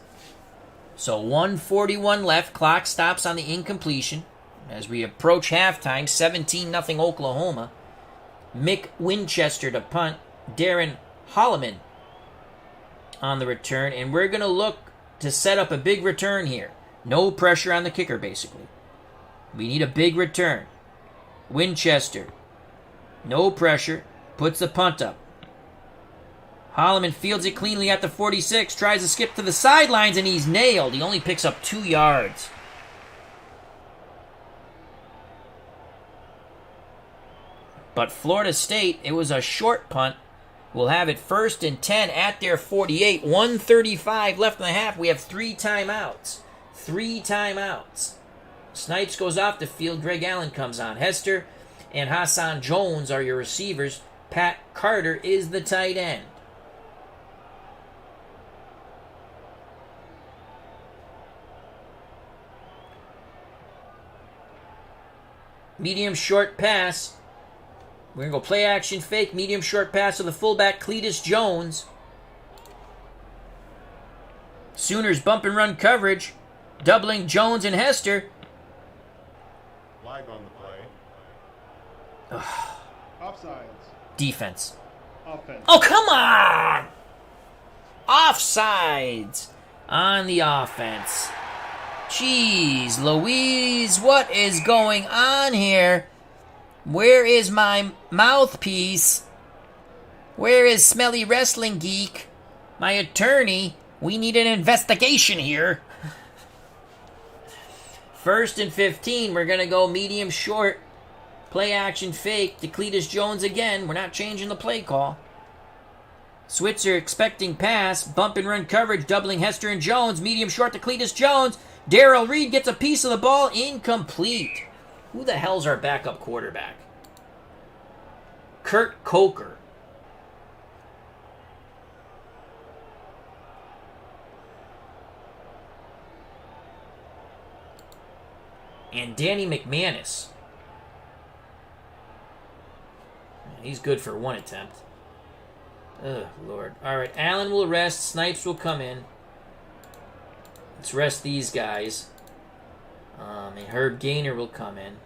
A: So 1:41 left. Clock stops on the incompletion. As we approach halftime, 17-0 Oklahoma. Mick Winchester to punt. Darren Holloman on the return. And we're going to look to set up a big return here. No pressure on the kicker, basically. We need a big return. Winchester. No pressure. Puts the punt up. Holloman fields it cleanly at the 46. Tries to skip to the sidelines, and he's nailed. He only picks up 2 yards. But Florida State, it was a short punt. We'll have it 1st and 10 at their 48. 1:35 left in the half. We have 3 timeouts. 3 timeouts. Snipes goes off the field. Greg Allen comes on. Hester and Hassan Jones are your receivers. Pat Carter is the tight end. Medium short pass. We're going to go play action fake. Medium short pass to the fullback, Cletus Jones. Sooners bump and run coverage. Doubling Jones and Hester.
B: Flag on the play. Offsides.
A: Defense.
B: Offense.
A: Oh, come on! Offsides on the offense. Jeez Louise, what is going on here? Where is my mouthpiece? Where is Smelly Wrestling Geek? My attorney? We need an investigation here. 1st and 15. We're going to go medium short. Play action fake to Cletus Jones again. We're not changing the play call. Switzer expecting pass. Bump and run coverage. Doubling Hester and Jones. Medium short to Cletus Jones. Darrell Reed gets a piece of the ball. Incomplete. Who the hell's our backup quarterback? Kurt Coker. And Danny McManus. He's good for 1 attempt. Oh, Lord. All right, Allen will rest. Snipes will come in. Let's rest these guys. And Herb Gaynor will come in.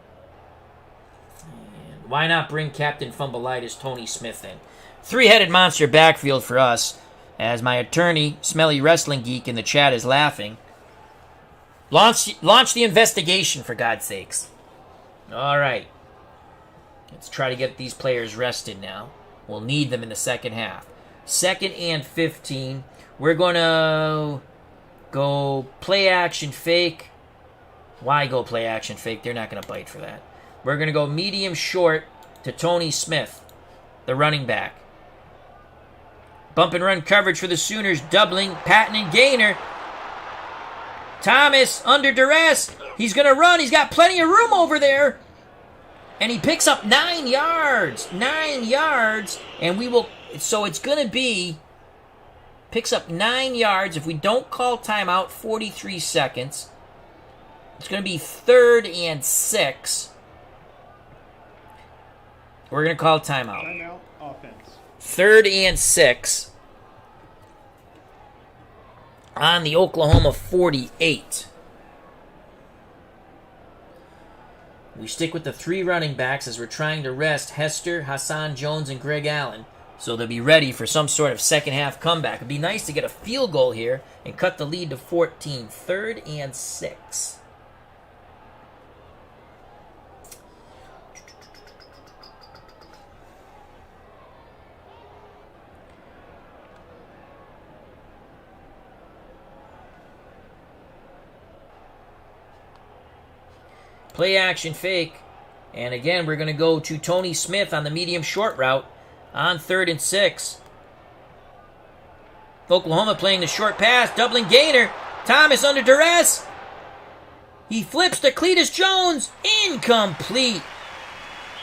A: And why not bring Captain Fumbleitis Tony Smith in? 3-headed monster backfield for us. As my attorney, Smelly Wrestling Geek, in the chat is laughing. Launch the investigation, for God's sakes. All right. Let's try to get these players rested now. We'll need them in the second half. 2nd and 15. We're going to go play action fake. Why go play action fake? They're not going to bite for that. We're going to go medium short to Tony Smith, the running back. Bump and run coverage for the Sooners, doubling Patton and Gaynor. Thomas under duress. He's going to run. He's got plenty of room over there. And he picks up 9 yards. 9 yards. And we will... So it's going to be... Picks up 9 yards. If we don't call timeout, 43 seconds. It's going to be 3rd and 6. We're going to call timeout.
B: Timeout, offense.
A: 3rd and 6. On the Oklahoma 48. We stick with the 3 running backs as we're trying to rest Hester, Hassan Jones, and Greg Allen. So they'll be ready for some sort of second half comeback. It'd be nice to get a field goal here and cut the lead to 14. 3rd and 6. Play action fake. And again, we're going to go to Tony Smith on the medium short route on 3rd and 6. Oklahoma playing the short pass, doubling Gainer. Thomas under duress. He flips to Cletus Jones. Incomplete.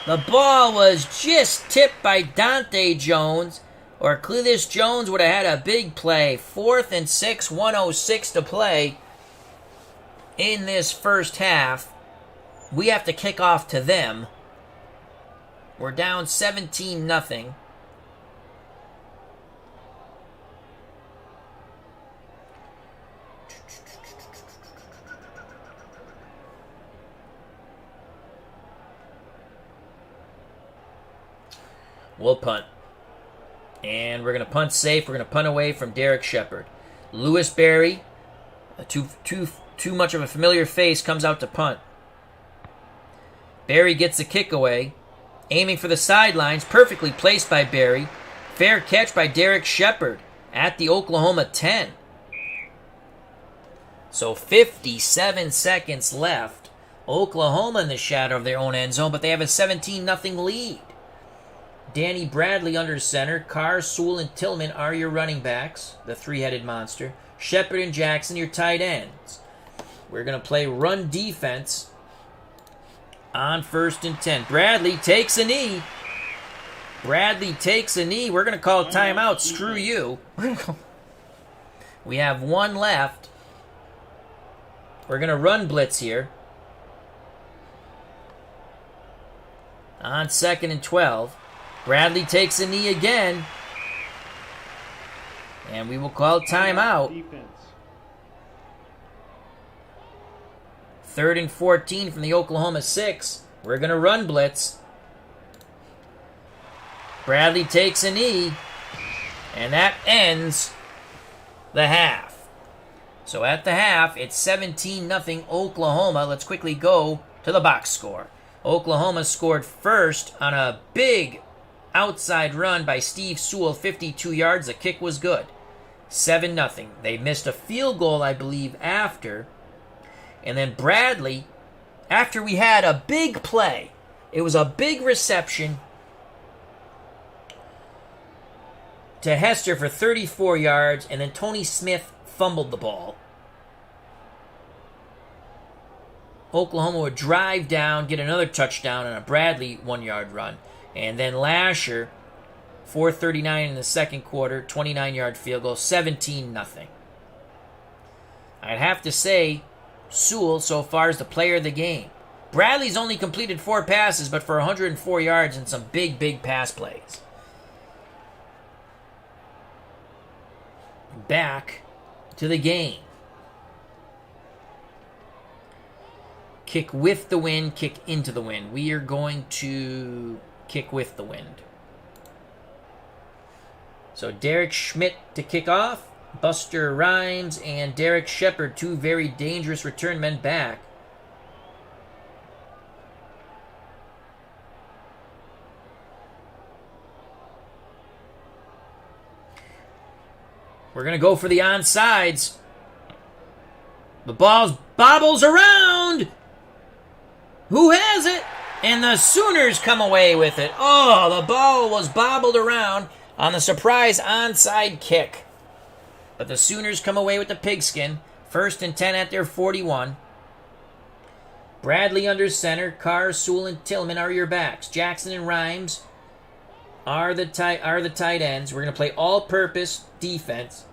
A: The ball was just tipped by Dante Jones, or Cletus Jones would have had a big play. 4th and 6, 1:06 to play in this first half. We have to kick off to them. We're down 17-0. We'll punt. And we're going to punt safe. We're going to punt away from Derek Shepard. Lewis Berry, too much of a familiar face, comes out to punt. Berry gets the kick away. Aiming for the sidelines. Perfectly placed by Berry. Fair catch by Derek Shepard at the Oklahoma 10. So 57 seconds left. Oklahoma in the shadow of their own end zone, but they have a 17-0 lead. Danny Bradley under center. Carr, Sewell, and Tillman are your running backs, the three-headed monster. Shepard and Jackson, your tight ends. We're going to play run defense on 1st and 10. Bradley takes a knee. Bradley takes a knee. We're going to call a timeout. Screw you. We have one left. We're going to run blitz here. On 2nd and 12. Bradley takes a knee again. And we will call timeout. 3rd and 14 from the Oklahoma 6. We're going to run blitz. Bradley takes a knee. And that ends the half. So at the half, it's 17-0 Oklahoma. Let's quickly go to the box score. Oklahoma scored first on a big outside run by Steve Sewell, 52 yards. The kick was good. 7-0. They missed a field goal, I believe, after. And then Bradley, after we had a big play, it was a big reception to Hester for 34 yards, and then Tony Smith fumbled the ball. Oklahoma would drive down, get another touchdown on a Bradley 1-yard run. And then Lasher, 4:39 in the second quarter, 29-yard field goal, 17-0. I'd have to say Sewell so far is the player of the game. Bradley's only completed 4 passes, but for 104 yards and some big, big pass plays. Back to the game. Kick with the wind, kick into the wind. We are going to kick with the wind. So Derek Schmidt to kick off. Buster Rhymes and Derek Shepard, 2 very dangerous return men back. We're going to go for the onsides. The ball bobbles around. Who has it? And the Sooners come away with it. Oh, the ball was bobbled around on the surprise onside kick. But the Sooners come away with the pigskin. 1st and 10 at their 41. Bradley under center. Carr, Sewell, and Tillman are your backs. Jackson and Rhymes are the tight ends. We're going to play all-purpose defense.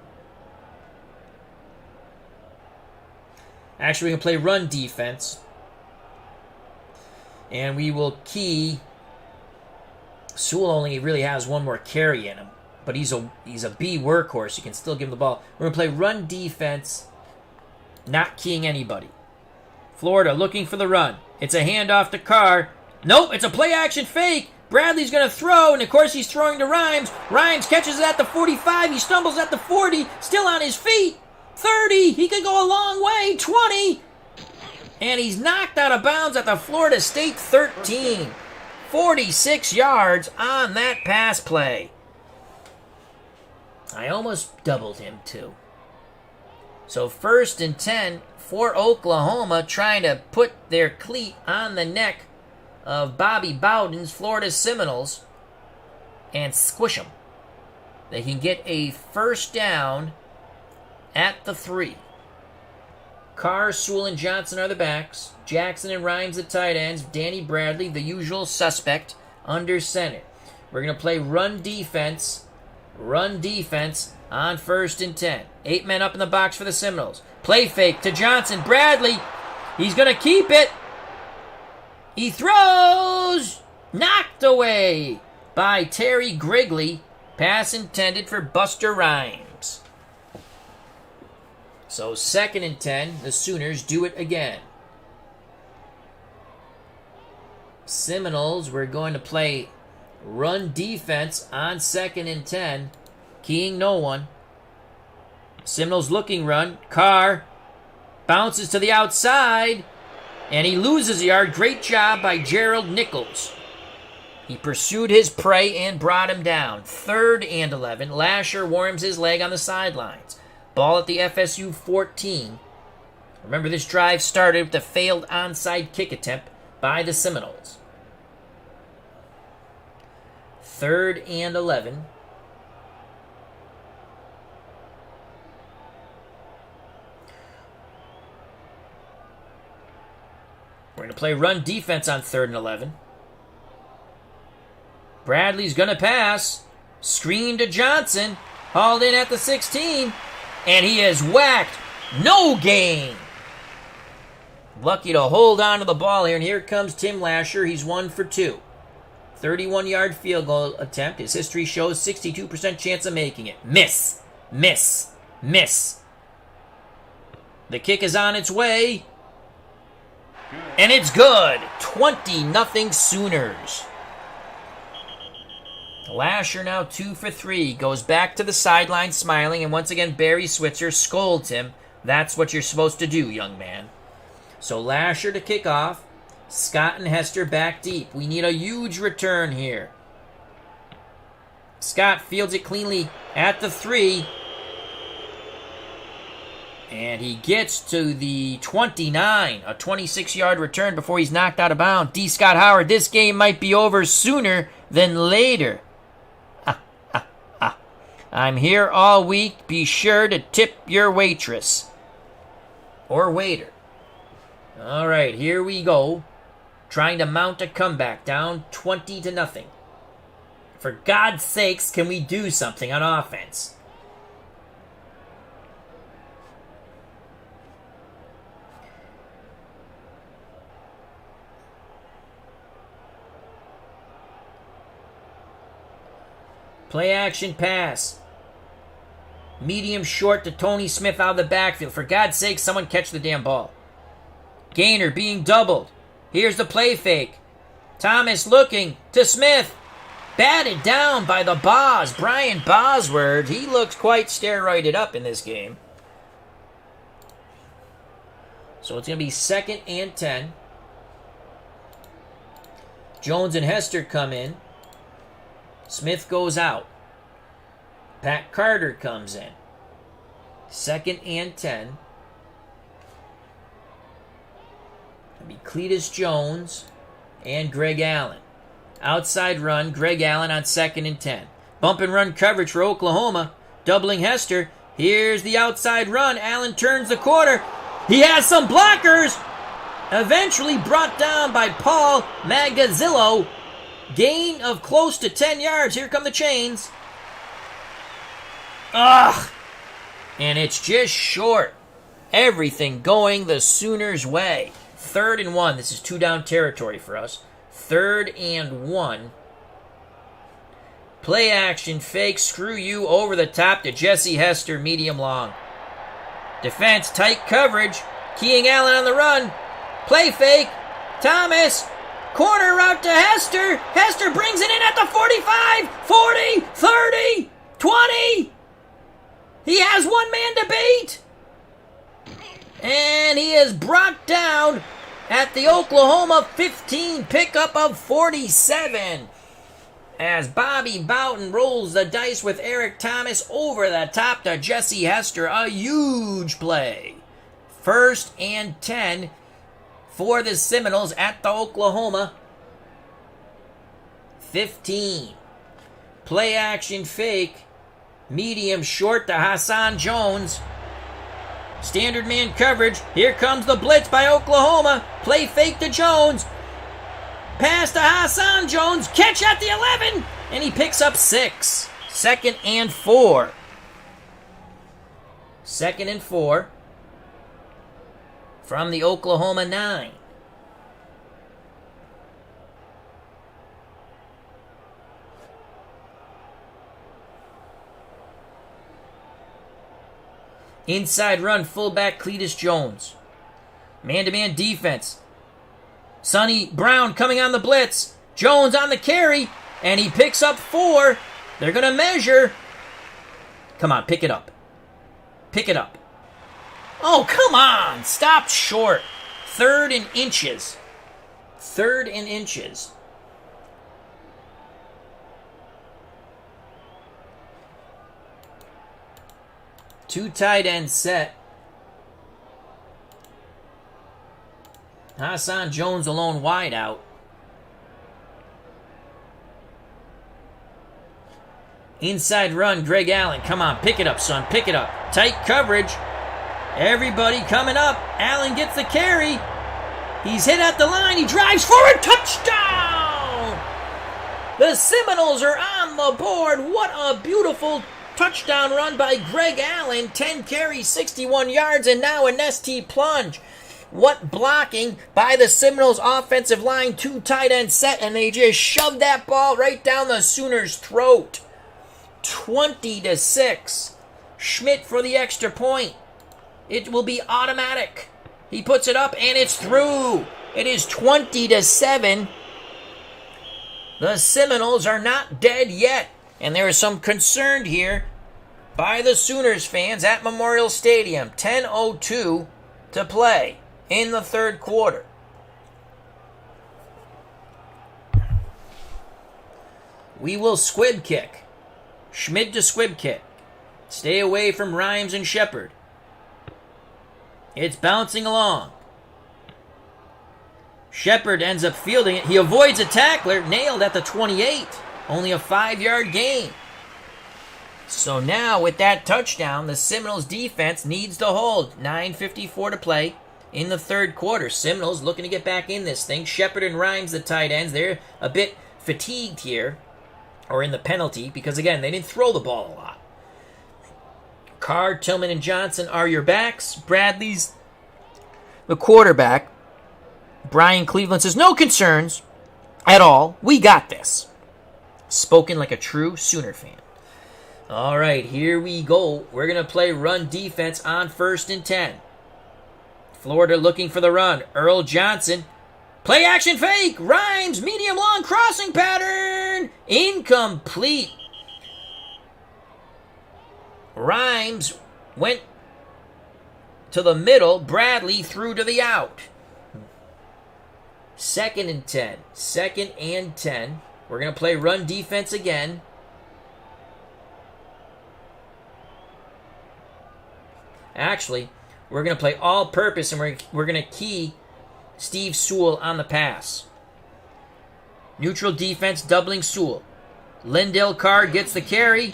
A: Actually, we're going to play run defense. And we will key. Sewell only really has one more carry in him. But he's a B workhorse. You can still give him the ball. We're going to play run defense. Not keying anybody. Florida looking for the run. It's a handoff to Carr. Nope, it's a play action fake. Bradley's going to throw, and of course he's throwing to Rhymes. Rhymes catches it at the 45. He stumbles at the 40. Still on his feet. 30. He could go a long way. 20. And he's knocked out of bounds at the Florida State 13. 46 yards on that pass play. I almost doubled him, too. So 1st and 10 for Oklahoma, trying to put their cleat on the neck of Bobby Bowden's Florida Seminoles and squish them. They can get a first down at the 3. Carr, Sewell, and Johnson are the backs. Jackson and Rhymes the tight ends. Danny Bradley, the usual suspect, under center. We're going to play run defense on 1st and 10. 8 men up in the box for the Seminoles. Play fake to Johnson. Bradley, he's going to keep it. He throws. Knocked away by Terry Grigley. Pass intended for Buster Rhymes. So 2nd and 10, the Sooners do it again. Seminoles, we're going to play run defense on 2nd and 10, keying no one. Seminoles looking run. Carr bounces to the outside, and he loses a yard. Great job by Gerald Nichols. He pursued his prey and brought him down. 3rd and 11. Lasher warms his leg on the sidelines. Ball at the FSU 14. Remember, this drive started with a failed onside kick attempt by the Seminoles. 3rd and 11. We're going to play run defense on 3rd and 11. Bradley's going to pass. Screen to Johnson. Hauled in at the 16. And he is whacked. No gain. Lucky to hold on to the ball here. And here comes Tim Lasher. He's 1 for 2. 31-yard field goal attempt. His history shows 62% chance of making it. Miss. Miss. Miss. The kick is on its way. And it's good. 20-0 Sooners. Lasher now 2 for 3. Goes back to the sideline smiling, and once again Barry Switzer scolds him. That's what you're supposed to do, young man. So Lasher to kick off. Scott and Hester back deep. We need a huge return here. Scott fields it cleanly at the 3. And he gets to the 29. A 26-yard return before he's knocked out of bounds. D. Scott Howard, this game might be over sooner than later. I'm here all week. Be sure to tip your waitress. Or waiter. All right, here we go. Trying to mount a comeback, down 20-0. For God's sakes, can we do something on offense? Play action pass. Medium short to Tony Smith out of the backfield. For God's sake, someone catch the damn ball. Gainer being doubled. Here's the play fake. Thomas looking to Smith. Batted down by the Boz. Brian Bosworth. He looks quite steroided up in this game. So it's going to be 2nd and 10. Jones and Hester come in. Smith goes out. Pat Carter comes in. 2nd and 10. It'll be Cletus Jones and Greg Allen. Outside run, Greg Allen on 2nd and 10. Bump and run coverage for Oklahoma. Doubling Hester. Here's the outside run. Allen turns the corner. He has some blockers. Eventually brought down by Paul Magazzillo. Gain of close to 10 yards. Here come the chains. Ugh. And it's just short. Everything going the Sooners' way. 3rd and 1. This is 2-down territory for us. 3rd and 1. Play action fake. Screw you over the top to Jesse Hester. Medium long. Defense tight coverage. Keying Allen on the run. Play fake. Thomas. Corner route to Hester. Hester brings it in at the 45, 40, 30, 20. He has one man to beat. And he is brought down at the Oklahoma 15, pickup of 47. as Bobby Bowden rolls the dice with Eric Thomas over the top to Jesse Hester. A huge play. 1st and 10 for the Seminoles at the Oklahoma 15. Play action fake. Medium short to Hassan Jones. Standard man coverage. Here comes the blitz by Oklahoma. Play fake to Jones. Pass to Hassan Jones. Catch at the 11. And he picks up 6. 2nd and 4. 2nd and 4 from the Oklahoma 9. Inside run, fullback Cletus Jones. Man-to-man defense. Sonny Brown coming on the blitz. Jones on the carry, and he picks up 4. They're going to measure. Come on, pick it up. Pick it up. Oh, come on. Stop short. 3rd and inches. 3rd and inches. Two tight end set. Hassan Jones alone wide out. Inside run, Greg Allen. Come on, pick it up, son. Pick it up. Tight coverage. Everybody coming up. Allen gets the carry. He's hit at the line. He drives forward. Touchdown! The Seminoles are on the board. What a beautiful touchdown run by Greg Allen. 10 carries, 61 yards, and now an ST plunge. What blocking by the Seminoles offensive line. 2 tight end set, and they just shoved that ball right down the Sooners' throat. 20-6. Schmidt for the extra point. It will be automatic. He puts it up, and it's through. It is 20-7. The Seminoles are not dead yet. And there is some concern here by the Sooners fans at Memorial Stadium. 10:02 to play in the 3rd quarter. We will squib kick. Schmidt to squib kick. Stay away from Rhymes and Shepard. It's bouncing along. Shepard ends up fielding it. He avoids a tackler. Nailed at the 28. Only a 5-yard gain. So now with that touchdown, the Seminoles defense needs to hold. 9:54 to play in the 3rd quarter. Seminoles looking to get back in this thing. Shepard and Rhymes, the tight ends, they're a bit fatigued here, or in the penalty, because again, they didn't throw the ball a lot. Carr, Tillman, and Johnson are your backs. Bradley's the quarterback. Brian Cleveland says, no concerns at all. We got this. Spoken like a true Sooner fan. All right, here we go. We're going to play run defense on 1st and 10. Florida looking for the run. Earl Johnson. Play action fake. Rhymes. Medium long crossing pattern. Incomplete. Rhymes went to the middle. Bradley threw to the out. 2nd and 10. 2nd and 10. We're going to play run defense again. Actually, we're going to play all-purpose, and we're going to key Steve Sewell on the pass. Neutral defense doubling Sewell. Lindell Carr gets the carry,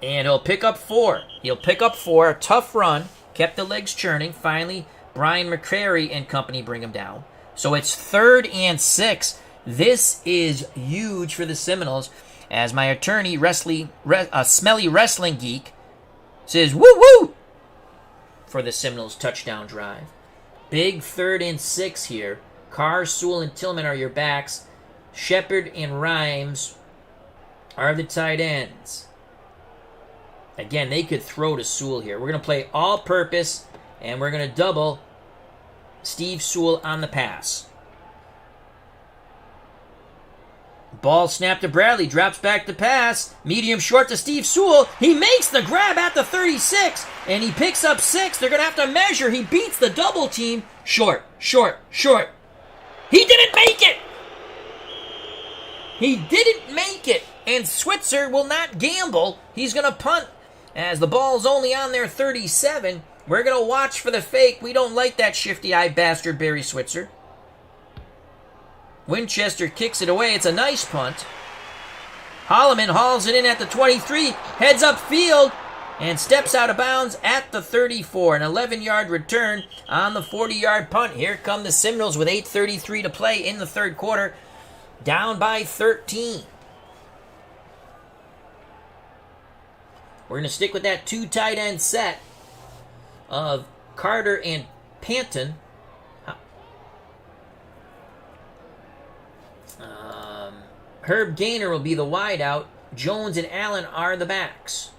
A: and he'll pick up 4. He'll pick up 4. A tough run. Kept the legs churning. Finally, Brian McCrary and company bring him down. So it's 3rd and 6. This is huge for the Seminoles, as my attorney, Smelly Wrestling Geek, says woo-woo for the Seminoles touchdown drive. Big 3rd and 6 here. Carr, Sewell, and Tillman are your backs. Shepard and Rhymes are the tight ends. Again, they could throw to Sewell here. We're going to play all-purpose, and we're going to double Steve Sewell on the pass. Ball snapped to Bradley, drops back to pass. Medium short to Steve Sewell. He makes the grab at the 36, and he picks up 6. They're going to have to measure. He beats the double team. Short, short, short. He didn't make it! He didn't make it, and Switzer will not gamble. He's going to punt as the ball's only on their 37. We're going to watch for the fake. We don't like that shifty-eyed bastard, Barry Switzer. Winchester kicks it away. It's a nice punt. Holloman hauls it in at the 23, heads upfield, and steps out of bounds at the 34. An 11-yard return on the 40-yard punt. Here come the Seminoles with 8:33 to play in the third quarter, down by 13. We're going to stick with that two tight end set of Carter and Panton. Herb Gaynor will be the wideout. Jones and Allen are the backs.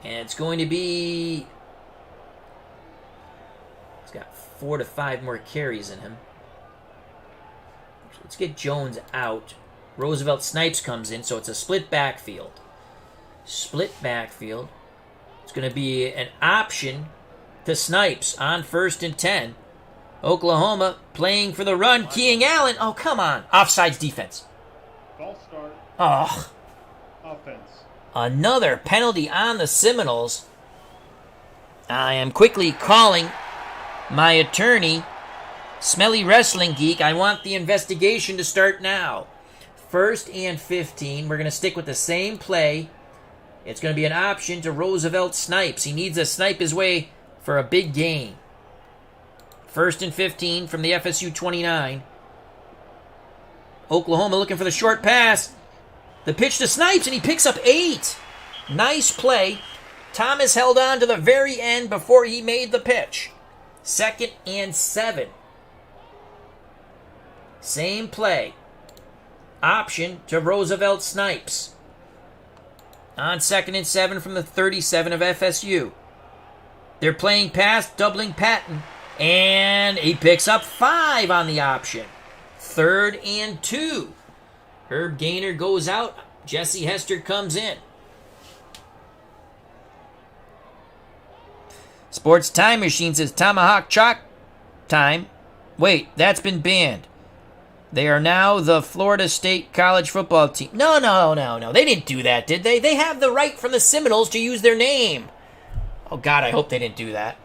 A: And it's going to be... He's got 4 to 5 more carries in him. Let's get Jones out. Roosevelt Snipes comes in, so it's a split backfield. Split backfield. It's going to be an option to Snipes on 1st and 10. Oklahoma playing for the run. Keying Allen. Oh, come on. Offsides defense.
B: False start.
A: Oh.
B: Offense.
A: Another penalty on the Seminoles. I am quickly calling my attorney, Smelly Wrestling Geek. I want the investigation to start now. 1st and 15. We're going to stick with the same play. It's going to be an option to Roosevelt Snipes. He needs to snipe his way for a big gain. 1st and 15 from the FSU 29. Oklahoma looking for the short pass. The pitch to Snipes, and he picks up 8. Nice play. Thomas held on to the very end before he made the pitch. 2nd and 7. Same play. Option to Roosevelt Snipes. On 2nd and 7 from the 37 of FSU. They're playing pass, doubling Patton. And he picks up 5 on the option. 3rd and 2. Herb Gaynor goes out. Jesse Hester comes in. Sports Time Machine says Tomahawk Chalk time. Wait, that's been banned. They are now the Florida State college football team. No. They didn't do that, did they? They have the right from the Seminoles to use their name. Oh, God, I hope they didn't do that.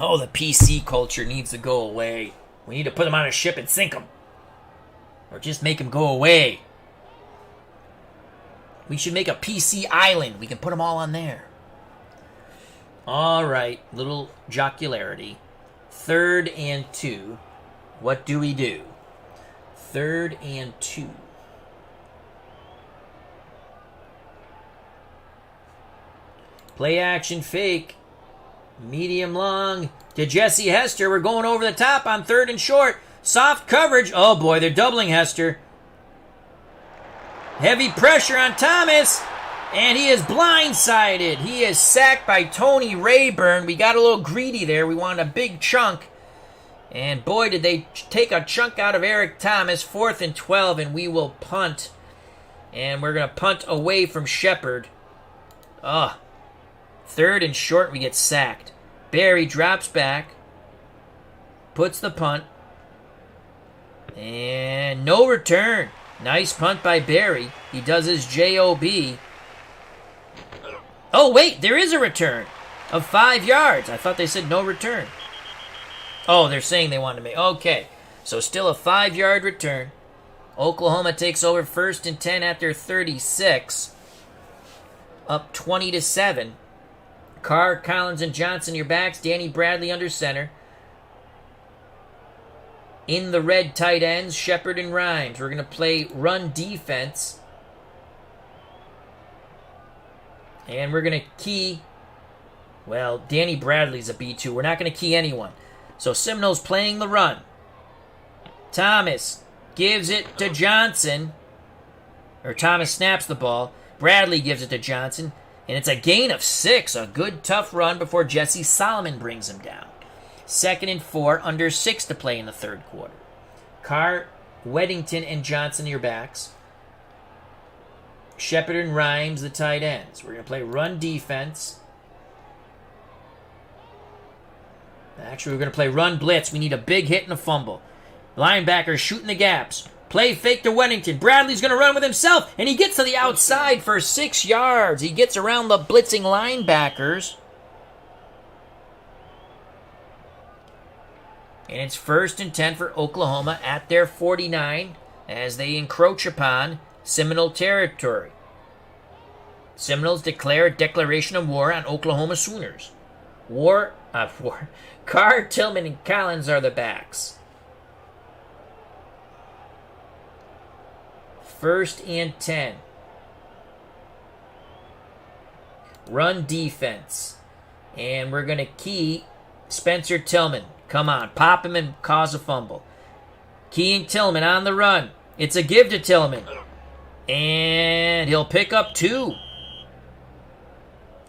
A: Oh, the PC culture needs to go away. We need to put them on a ship and sink them. Or just make them go away. We should make a PC island. We can put them all on there. All right, little jocularity. 3rd and 2. What do we do? 3rd and 2. Play action fake. Medium long to Jesse Hester. We're going over the top on 3rd and short. Soft coverage. Oh boy, they're doubling Hester. Heavy pressure on Thomas. And he is blindsided. He is sacked by Tony Rayburn. We got a little greedy there. We wanted a big chunk. And boy, did they take a chunk out of Eric Thomas. 4th and 12, and we will punt. And we're going to punt away from Shepard. 3rd and short, we get sacked. Barry drops back. Puts the punt. And no return. Nice punt by Barry. He does his J-O-B. Oh, wait, there is a return of 5 yards. I thought they said no return. Oh, they're saying they wanted to make... Okay, so still a 5-yard return. Oklahoma takes over 1st and 10 at their 36. Up 20-7. Carr, Collins, and Johnson your backs. Danny Bradley under center. In the red tight ends, Shepard and Rhymes. We're going to play run defense. And we're going to key... Well, Danny Bradley's a B2. We're not going to key anyone. So Seminoles playing the run. Thomas gives it to Johnson. Or Thomas snaps the ball. Bradley gives it to Johnson. And it's a gain of 6. A good, tough run before Jesse Solomon brings him down. 2nd and 4, under 6 to play in the third quarter. Carr, Weddington, and Johnson your backs. Shepard and Rhymes the tight ends. We're going to play run defense. Actually, we're going to play run blitz. We need a big hit and a fumble. Linebacker shooting the gaps. Play fake to Wennington. Bradley's going to run with himself, and he gets to the outside for 6 yards. He gets around the blitzing linebackers. And it's 1st and 10 for Oklahoma at their 49 as they encroach upon Seminole territory. Seminoles declare a declaration of war on Oklahoma Sooners. Carr, Tillman, and Collins are the backs. 1st and 10. Run defense. And we're going to key Spencer Tillman. Come on, pop him and cause a fumble. Keying Tillman on the run. It's a give to Tillman. And he'll pick up 2.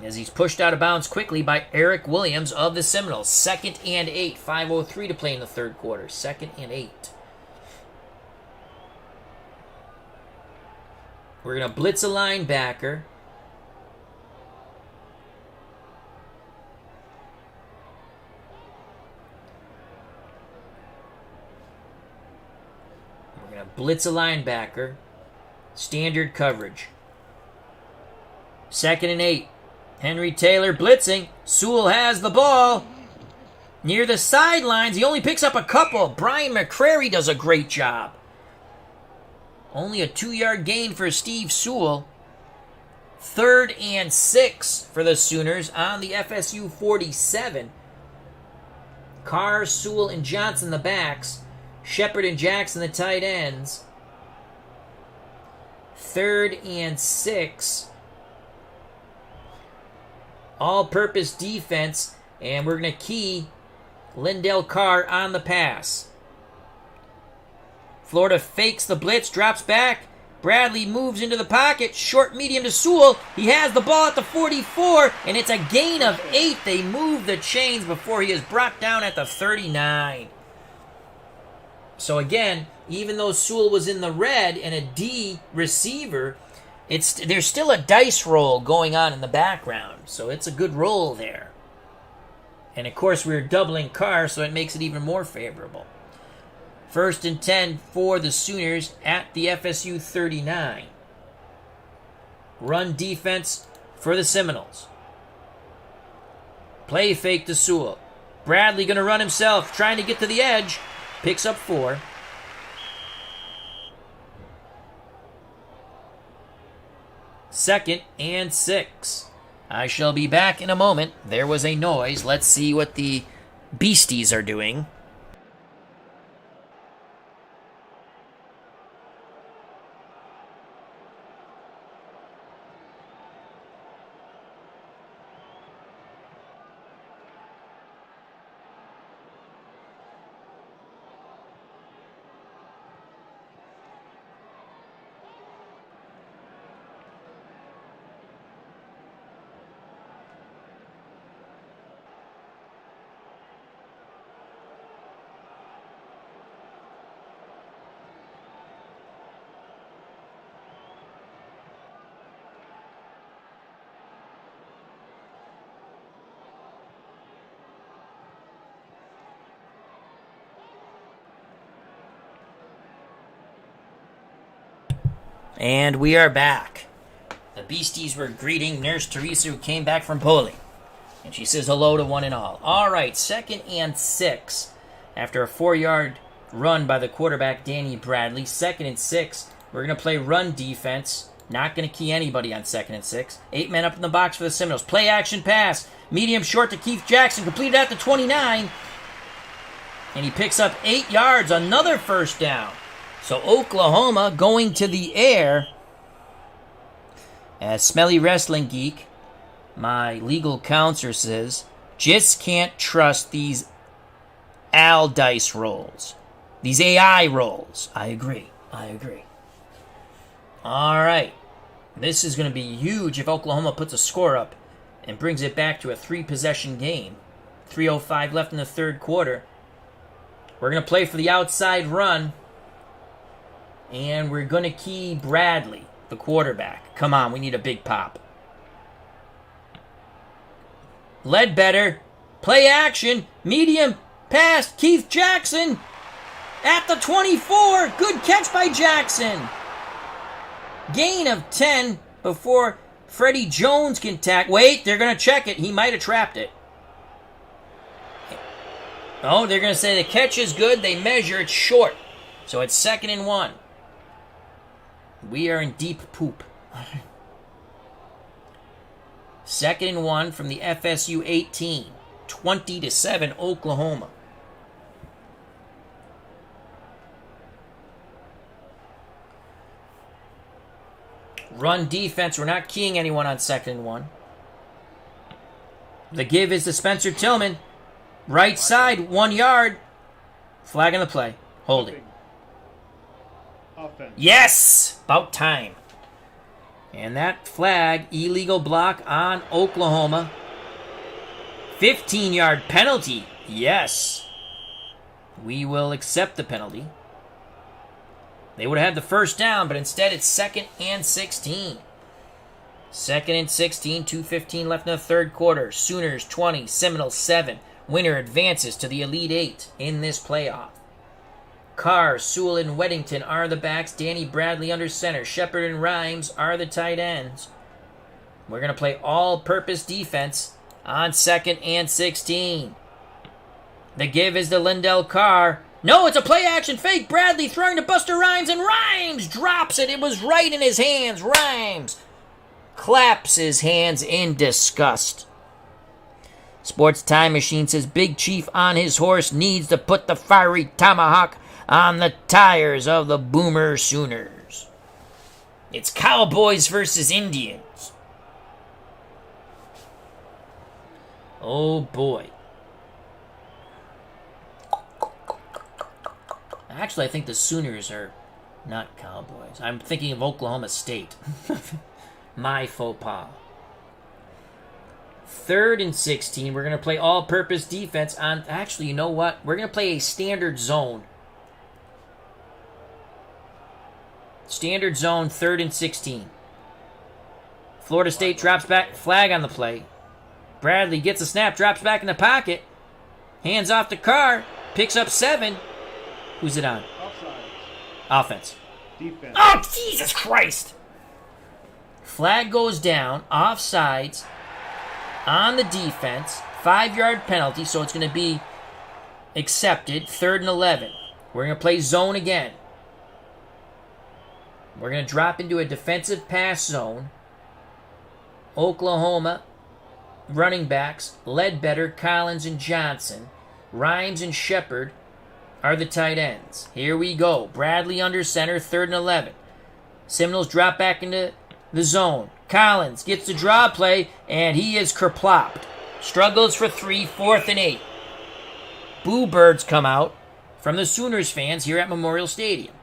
A: As he's pushed out of bounds quickly by Eric Williams of the Seminoles. 2nd and 8. 5:03 to play in the 3rd quarter. 2nd and 8. We're going to blitz a linebacker. We're going to blitz a linebacker. Standard coverage. 2nd and 8. Henry Taylor blitzing. Sewell has the ball. Near the sidelines, he only picks up a couple. Brian McCrary does a great job. Only a 2-yard gain for Steve Sewell. 3rd and 6 for the Sooners on the FSU 47. Carr, Sewell, and Johnson the backs. Shepard and Jackson the tight ends. 3rd and 6. All-purpose defense, and we're going to key Lindell Carr on the pass. Florida fakes the blitz, drops back. Bradley moves into the pocket. Short medium to Sewell. He has the ball at the 44, and it's a gain of 8. They move the chains before he is brought down at the 39. So again, even though Sewell was in the red and a D receiver, there's still a dice roll going on in the background. So it's a good roll there. And of course, we're doubling Carr, so it makes it even more favorable. 1st and 10 for the Sooners at the FSU 39. Run defense for the Seminoles. Play fake to Sewell. Bradley going to run himself, trying to get to the edge. Picks up 4. Second and 6. I shall be back in a moment. There was a noise. Let's see what the Beasties are doing. And we are back. The Beasties were greeting Nurse Teresa, who came back from polling. And she says hello to one and all. All right, 2nd and 6. After a 4-yard run by the quarterback, Danny Bradley. 2nd and 6. We're going to play run defense. Not going to key anybody on 2nd and 6. 8 men up in the box for the Seminoles. Play action pass. Medium short to Keith Jackson. Completed at the 29. And he picks up 8 yards. Another first down. So Oklahoma going to the air. As Smelly Wrestling Geek, my legal counselor, says, just can't trust these Al dice rolls. These AI rolls. I agree. All right. This is going to be huge if Oklahoma puts a score up and brings it back to a 3-possession game. 3:05 left in the 3rd quarter. We're going to play for the outside run. And we're going to key Bradley, the quarterback. Come on, we need a big pop. Ledbetter, play action, medium, pass, Keith Jackson. At the 24. Good catch by Jackson. Gain of 10 before Freddie Jones can tackle. Wait, they're going to check it. He might have trapped it. Oh, they're going to say the catch is good. They measure it short. So it's 2nd and 1. We are in deep poop. 2nd and 1 from the FSU 18. 20-7 Oklahoma. Run defense. We're not keying anyone on 2nd and 1. The give is to Spencer Tillman. Right side, 1 yard. Flag on the play. Holding.
B: Offense.
A: Yes! About time. And that flag, illegal block on Oklahoma. 15-yard penalty. Yes. We will accept the penalty. They would have had the first down, but instead it's 2nd and 16. 2nd and 16, 2:15 left in the third quarter. Sooners 20, Seminoles 7. Winner advances to the Elite 8 in this playoff. Carr, Sewell, and Weddington are the backs. Danny Bradley under center. Shepard and Rhymes are the tight ends. We're going to play all-purpose defense on 2nd and 16. The give is to Lindell Carr. No, it's a play-action fake. Bradley throwing to Buster Rhymes, and Rhymes drops it. It was right in his hands. Rhymes claps his hands in disgust. Sports Time Machine says Big Chief on his horse needs to put the fiery tomahawk on the tires of the Boomer Sooners. It's Cowboys versus Indians. Oh boy. Actually, I think the Sooners are not Cowboys. I'm thinking of Oklahoma State. My faux pas. 3rd and 16. We're going to play all-purpose defense on... Actually, you know what? We're going to play a standard zone. Standard zone, 3rd and 16. Florida State drops back. Flag on the play. Bradley gets a snap, drops back in the pocket. Hands off to Carr. Picks up 7. Who's it on? Offense.
B: Defense.
A: Oh, Jesus Christ! Flag goes down. Offsides on the defense. 5-yard penalty, so it's going to be accepted. 3rd and 11. We're going to play zone again. We're going to drop into a defensive pass zone. Oklahoma running backs, Ledbetter, Collins, and Johnson. Rhymes and Shepard are the tight ends. Here we go. Bradley under center, 3rd and 11. Seminoles drop back into the zone. Collins gets the draw play, and he is kerplopped. Struggles for 3, 4th and 8. Boo birds come out from the Sooners fans here at Memorial Stadium.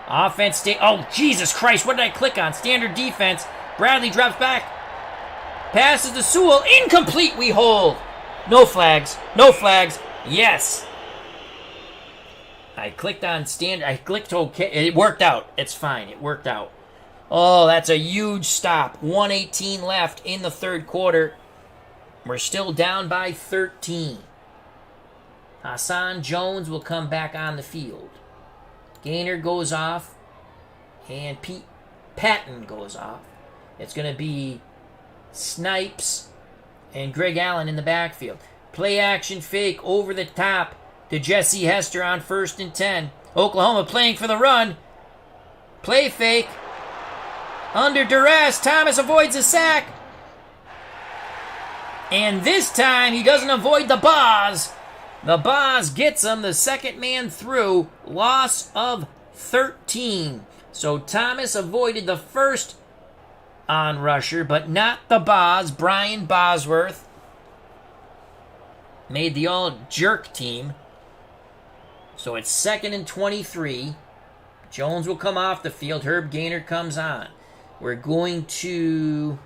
A: Offense, oh, Jesus Christ, what did I click on? Standard defense. Bradley drops back. Passes to Sewell. Incomplete, we hold. No flags. No flags. Yes. I clicked on standard. I clicked OK. It worked out. It's fine. It worked out. Oh, that's a huge stop. 1:18 left in the third quarter. We're still down by 13. Hassan Jones will come back on the field. Gaynor goes off. And Pete Patton goes off. It's going to be Snipes and Greg Allen in the backfield. Play action fake over the top to Jesse Hester on 1st and 10. Oklahoma playing for the run. Play fake. Under duress, Thomas avoids a sack. And this time he doesn't avoid the Boz. The Boz gets him, the second man through. Loss of 13. So Thomas avoided the first on rusher, but not the Boz. Brian Bosworth made the all-jerk team. So it's 2nd and 23. Jones will come off the field. Herb Gaynor comes on. We're going to...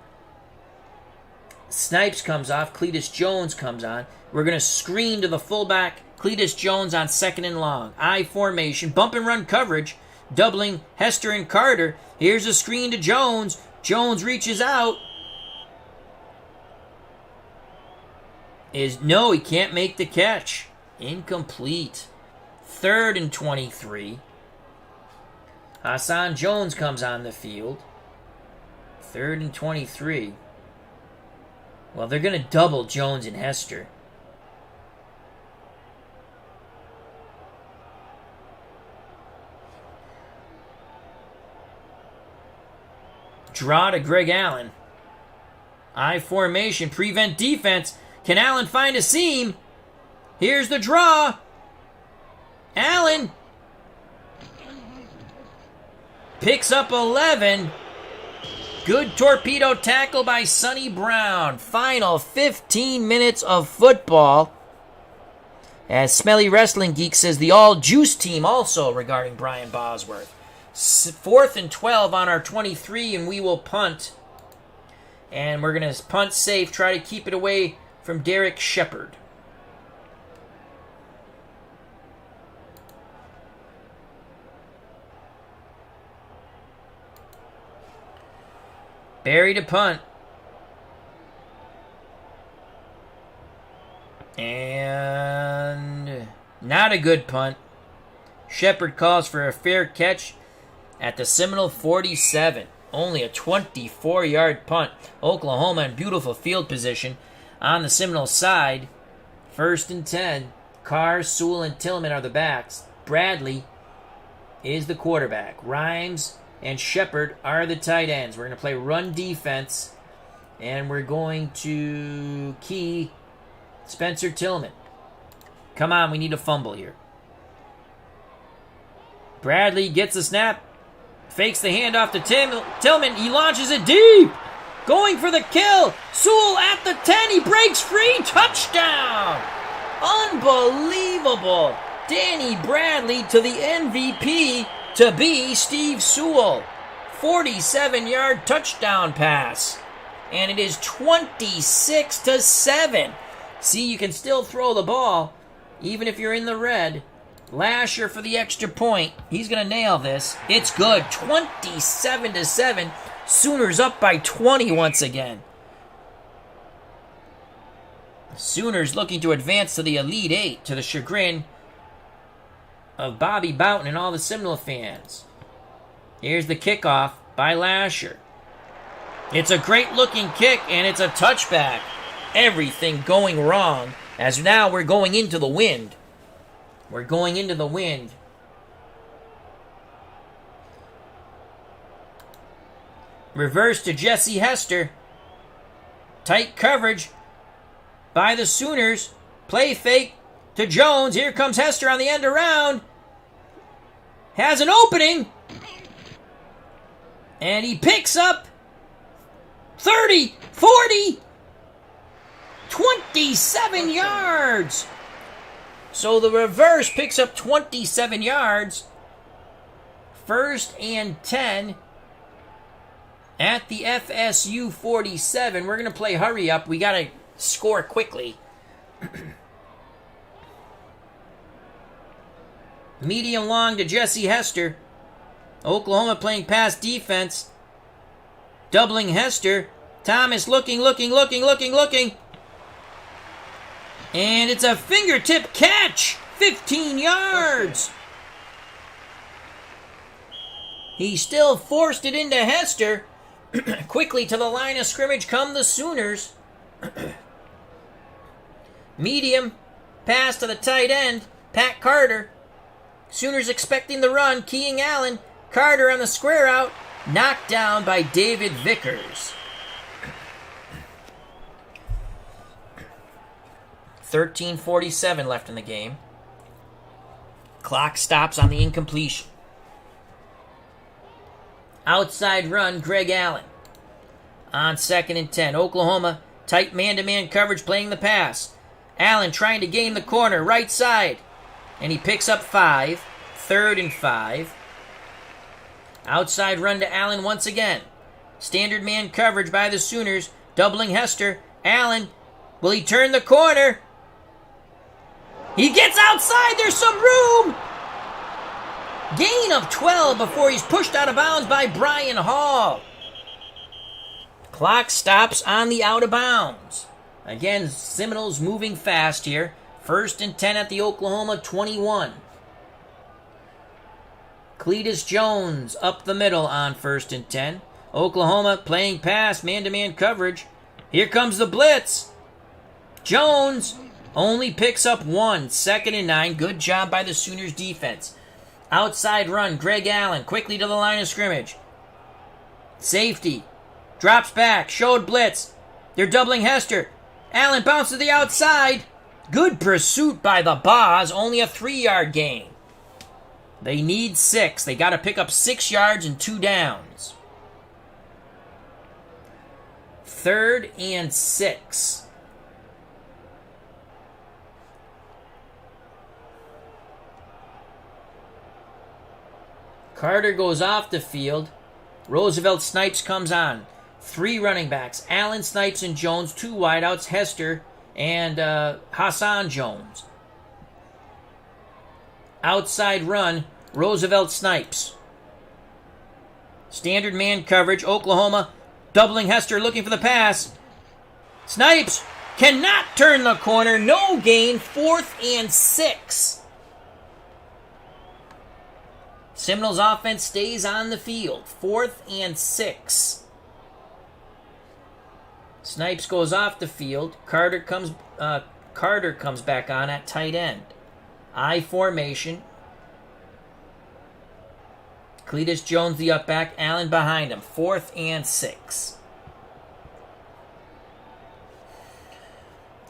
A: Snipes comes off. Cletus Jones comes on. We're going to screen to the fullback. Cletus Jones on 2nd and long. I formation. Bump and run coverage. Doubling Hester and Carter. Here's a screen to Jones. Jones reaches out. No, he can't make the catch. Incomplete. 3rd and 23. Hassan Jones comes on the field. 3rd and 23. Well, they're going to double Jones and Hester. Draw to Greg Allen. I formation, prevent defense. Can Allen find a seam? Here's the draw. Allen picks up 11. Good torpedo tackle by Sonny Brown. Final 15 minutes of football. As Smelly Wrestling Geek says, the all-juice team also regarding Brian Bosworth. 4th and 12 on our 23, and we will punt. And we're going to punt safe, try to keep it away from Derek Shepard. Barry to punt. And not a good punt. Shepard calls for a fair catch at the Seminole 47. Only a 24-yard punt. Oklahoma in beautiful field position on the Seminole side. 1st and 10. Carr, Sewell, and Tillman are the backs. Bradley is the quarterback. Rhymes and Shepard are the tight ends. We're going to play run defense, and we're going to key Spencer Tillman. Come on, we need a fumble here. Bradley gets the snap, fakes the handoff to Tillman. He launches it deep, going for the kill. Sewell at the 10. He breaks free. Touchdown! Unbelievable. Danny Bradley to the MVP to be Steve Sewell. 47-yard touchdown pass. And it is 26-7. See, you can still throw the ball, even if you're in the red. Lasher for the extra point. He's going to nail this. It's good. 27-7. Sooners up by 20 once again. Sooners looking to advance to the Elite Eight, to the chagrin of Bobby Boughton and all the Seminole fans. Here's the kickoff by Lasher. It's a great-looking kick, and it's a touchback. Everything going wrong, as now we're going into the wind. We're going into the wind. Reverse to Jesse Hester. Tight coverage by the Sooners. Play fake to Jones. Here comes Hester on the end around. Has an opening. And he picks up 30, 40, 27 yards. So the reverse picks up 27 yards. 1st and 10 at the FSU 47. We're going to play hurry up. We got to score quickly. Medium long to Jesse Hester. Oklahoma playing pass defense. Doubling Hester. Thomas looking. And it's a fingertip catch. 15 yards. He still forced it into Hester. Quickly to the line of scrimmage come the Sooners. Medium pass to the tight end, Pat Carter. Sooners expecting the run, keying Allen. Carter on the square out, knocked down by David Vickers. 13:47 left in the game. Clock stops on the incompletion. Outside run, Greg Allen. On 2nd and 10. Oklahoma, tight man-to-man coverage playing the pass. Allen trying to gain the corner, right side. And he picks up 5. 3rd and 5. Outside run to Allen once again. Standard man coverage by the Sooners, doubling Hester. Allen, will he turn the corner? He gets outside, there's some room! Gain of 12 before he's pushed out of bounds by Brian Hall. Clock stops on the out of bounds. Again, Seminoles moving fast here. 1st and 10 at the Oklahoma 21. Cletus Jones up the middle on 1st and 10. Oklahoma playing pass, man-to-man coverage. Here comes the blitz. Jones only picks up 1. 2nd and 9. Good job by the Sooners defense. Outside run, Greg Allen quickly to the line of scrimmage. Safety. Drops back, showed blitz. They're doubling Hester. Allen bounces to the outside. Good pursuit by the Boz, only a 3-yard gain. They need 6. They got to pick up 6 yards and 2 downs. 3rd and 6. Carter goes off the field. Roosevelt Snipes comes on. 3 running backs. Allen, Snipes, and Jones. 2 wideouts, Hester and Hassan Jones. Outside run, Roosevelt Snipes. Standard man coverage, Oklahoma doubling Hester, looking for the pass. Snipes cannot turn the corner. No gain. 4th and 6. Seminoles offense stays on the field. 4th and 6. Snipes goes off the field. Carter comes back on at tight end. I formation. Cletus Jones the up back. Allen behind him. 4th and 6.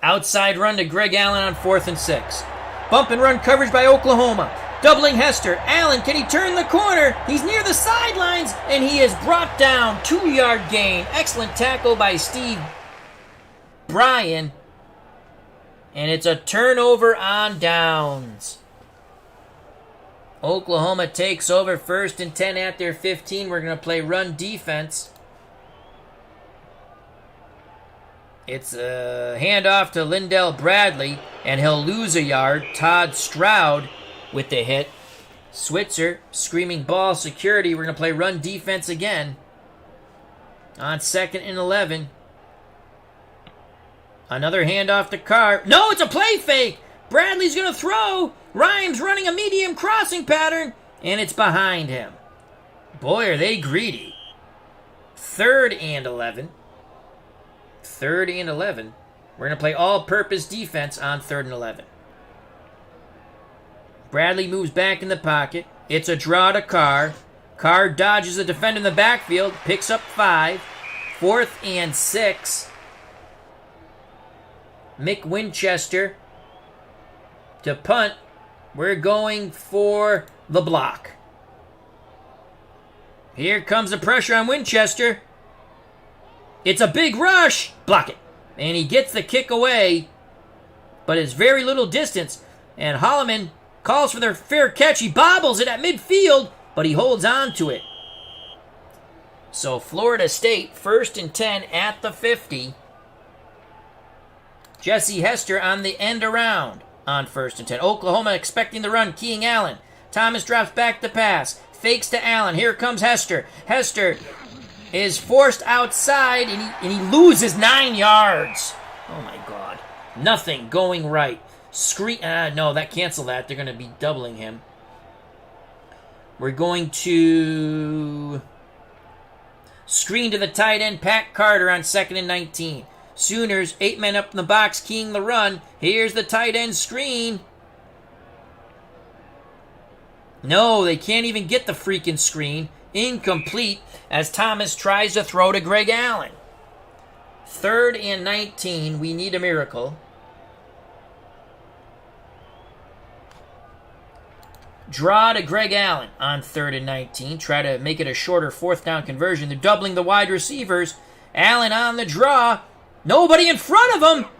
A: Outside run to Greg Allen on 4th and 6. Bump and run coverage by Oklahoma. Doubling Hester. Allen, can he turn the corner? He's near the sidelines, and he is brought down. 2-yard gain. Excellent tackle by Steve Bryan. And it's a turnover on downs. Oklahoma takes over 1st and 10 at their 15. We're going to play run defense. It's a handoff to Lindell Bradley, and he'll lose a yard. Todd Stroud with the hit. Switzer screaming ball security. We're going to play run defense again. On 2nd and 11. Another handoff to Carr. No, it's a play fake. Bradley's going to throw. Ryan's running a medium crossing pattern, and it's behind him. Boy, are they greedy. 3rd and 11. 3rd and 11. We're going to play all-purpose defense on 3rd and 11. Bradley moves back in the pocket. It's a draw to Carr. Carr dodges a defender in the backfield. Picks up 5. 4th and 6. Mick Winchester to punt. We're going for the block. Here comes the pressure on Winchester. It's a big rush. Block it. And he gets the kick away, but it's very little distance. And Holloman calls for their fair catch. He bobbles it at midfield, but he holds on to it. So Florida State, 1st and 10 at the 50. Jesse Hester on the end around on 1st and 10. Oklahoma expecting the run, keying Allen. Thomas drops back the pass. Fakes to Allen. Here comes Hester. Hester is forced outside, and he loses 9 yards. Oh, my God. Nothing going right. No, cancel that. They're going to be doubling him. We're going to screen to the tight end, Pat Carter on 2nd and 19. Sooners, 8 men up in the box, keying the run. Here's the tight end screen. No, they can't even get the freaking screen. Incomplete as Thomas tries to throw to Greg Allen. 3rd and 19. We need a miracle. Draw to Greg Allen on 3rd and 19. Try to make it a shorter 4th down conversion. They're doubling the wide receivers. Allen on the draw. Nobody in front of him.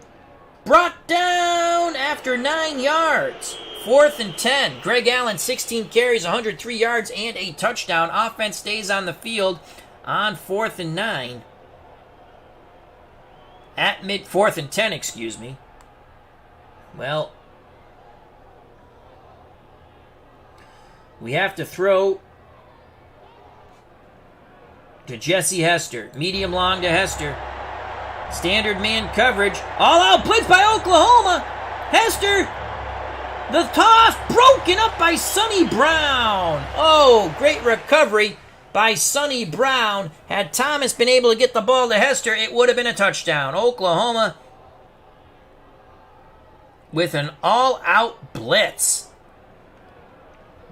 A: Brought down after 9 yards. 4th and 10. Greg Allen, 16 carries, 103 yards, and a touchdown. Offense stays on the field on 4th and 9. At 4th and 10, excuse me. Well, we have to throw to Jesse Hester. Medium long to Hester. Standard man coverage. All out blitz by Oklahoma. Hester The toss broken up by Sonny Brown. Oh, great recovery by Sonny Brown. Had Thomas been able to get the ball to Hester, it would have been a touchdown. Oklahoma with an all-out blitz.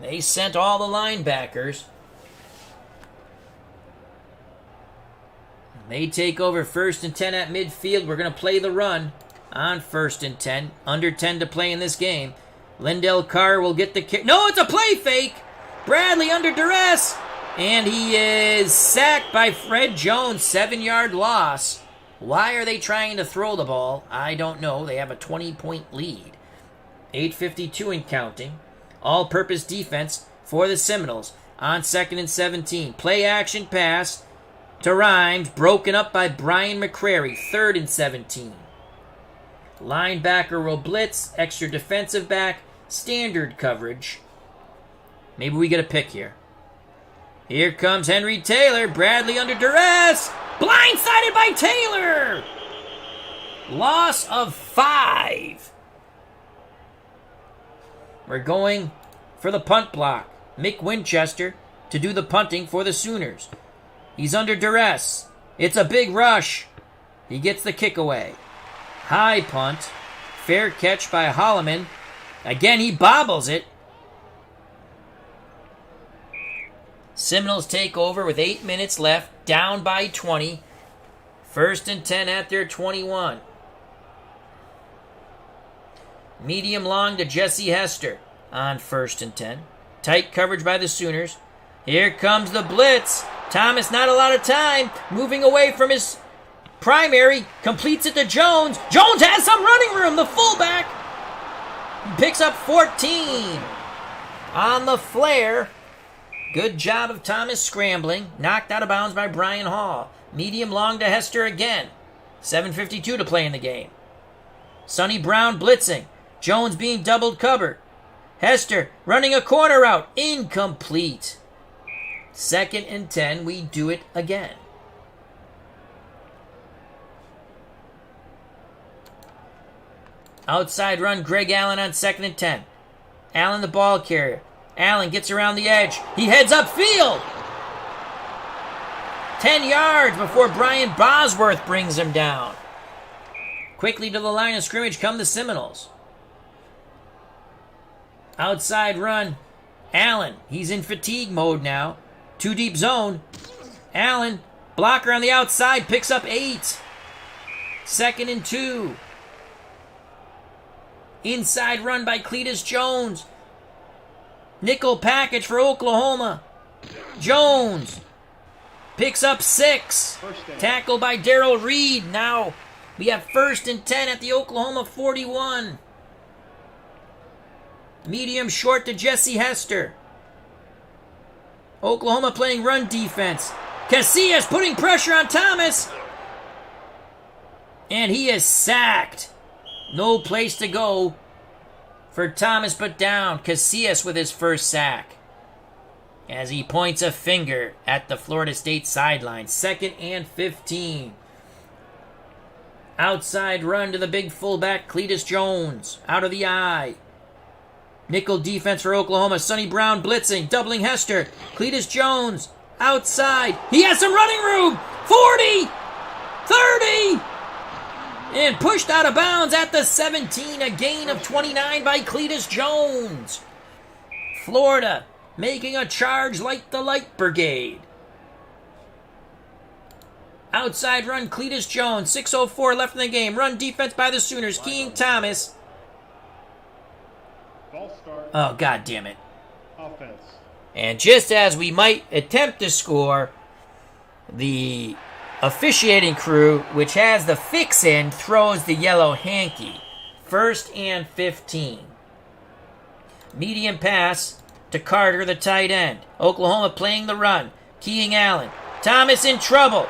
A: They sent all the linebackers. They take over 1st and 10 at midfield. We're going to play the run on 1st and 10. Under 10 to play in this game. Lindell Carr will get the kick. No, it's a play fake. Bradley under duress. And he is sacked by Fred Jones. 7-yard loss. Why are they trying to throw the ball? I don't know. They have a 20-point lead. 8:52 and counting. All-purpose defense for the Seminoles on 2nd and 17. Play action pass to Rhymes, broken up by Brian McCrary. 3rd and 17. Linebacker will blitz, extra defensive back, standard coverage. Maybe we get a pick here. Here comes Henry Taylor. Bradley under duress. Blindsided by Taylor. Loss of 5. We're going for the punt block. Mick Winchester to do the punting for the Sooners. He's under duress. It's a big rush. He gets the kick away. High punt. Fair catch by Holloman. Again, he bobbles it. Seminoles take over with 8 minutes left. Down by 20. 1st and 10 at their 21. Medium long to Jesse Hester on 1st and 10. Tight coverage by the Sooners. Here comes the blitz. Thomas, not a lot of time. Moving away from his primary. Completes it to Jones. Jones has some running room. The fullback picks up 14 on the flare. Good job of Thomas scrambling. Knocked out of bounds by Brian Hall. Medium long to Hester again. 7:52 to play in the game. Sonny Brown blitzing. Jones being doubled covered. Hester running a corner route. Incomplete. 2nd and 10. We do it again. Outside run, Greg Allen on 2nd and 10. Allen the ball carrier. Allen gets around the edge. He heads upfield. 10 yards before Brian Bosworth brings him down. Quickly to the line of scrimmage come the Seminoles. Outside run. Allen. He's in fatigue mode now. 2 deep zone. Allen. Blocker on the outside. Picks up 8. 2nd and 2. Inside run by Cletus Jones. Nickel package for Oklahoma. Jones picks up 6. Tackle by Darrell Reed. Now we have 1st and 10 at the Oklahoma 41. Medium short to Jesse Hester. Oklahoma playing run defense. Casillas putting pressure on Thomas. And he is sacked. No place to go for Thomas but down. Casillas with his first sack as he points a finger at the Florida State sideline. 2nd and 15. Outside run to the big fullback Cletus Jones. Out of the eye. Nickel defense for Oklahoma. Sonny Brown blitzing. Doubling Hester. Cletus Jones. Outside. He has some running room. 40. 30. And pushed out of bounds at the 17. A gain of 29 by Cletus Jones. Florida making a charge like the Light Brigade. Outside run Cletus Jones. 6:04 left in the game. Run defense by the Sooners. King Thomas. Oh, God damn it.
B: Offense.
A: And just as we might attempt to score, the officiating crew, which has the fix-in, throws the yellow hanky. 1st and 15. Medium pass to Carter, the tight end. Oklahoma playing the run. Keying Allen. Thomas in trouble.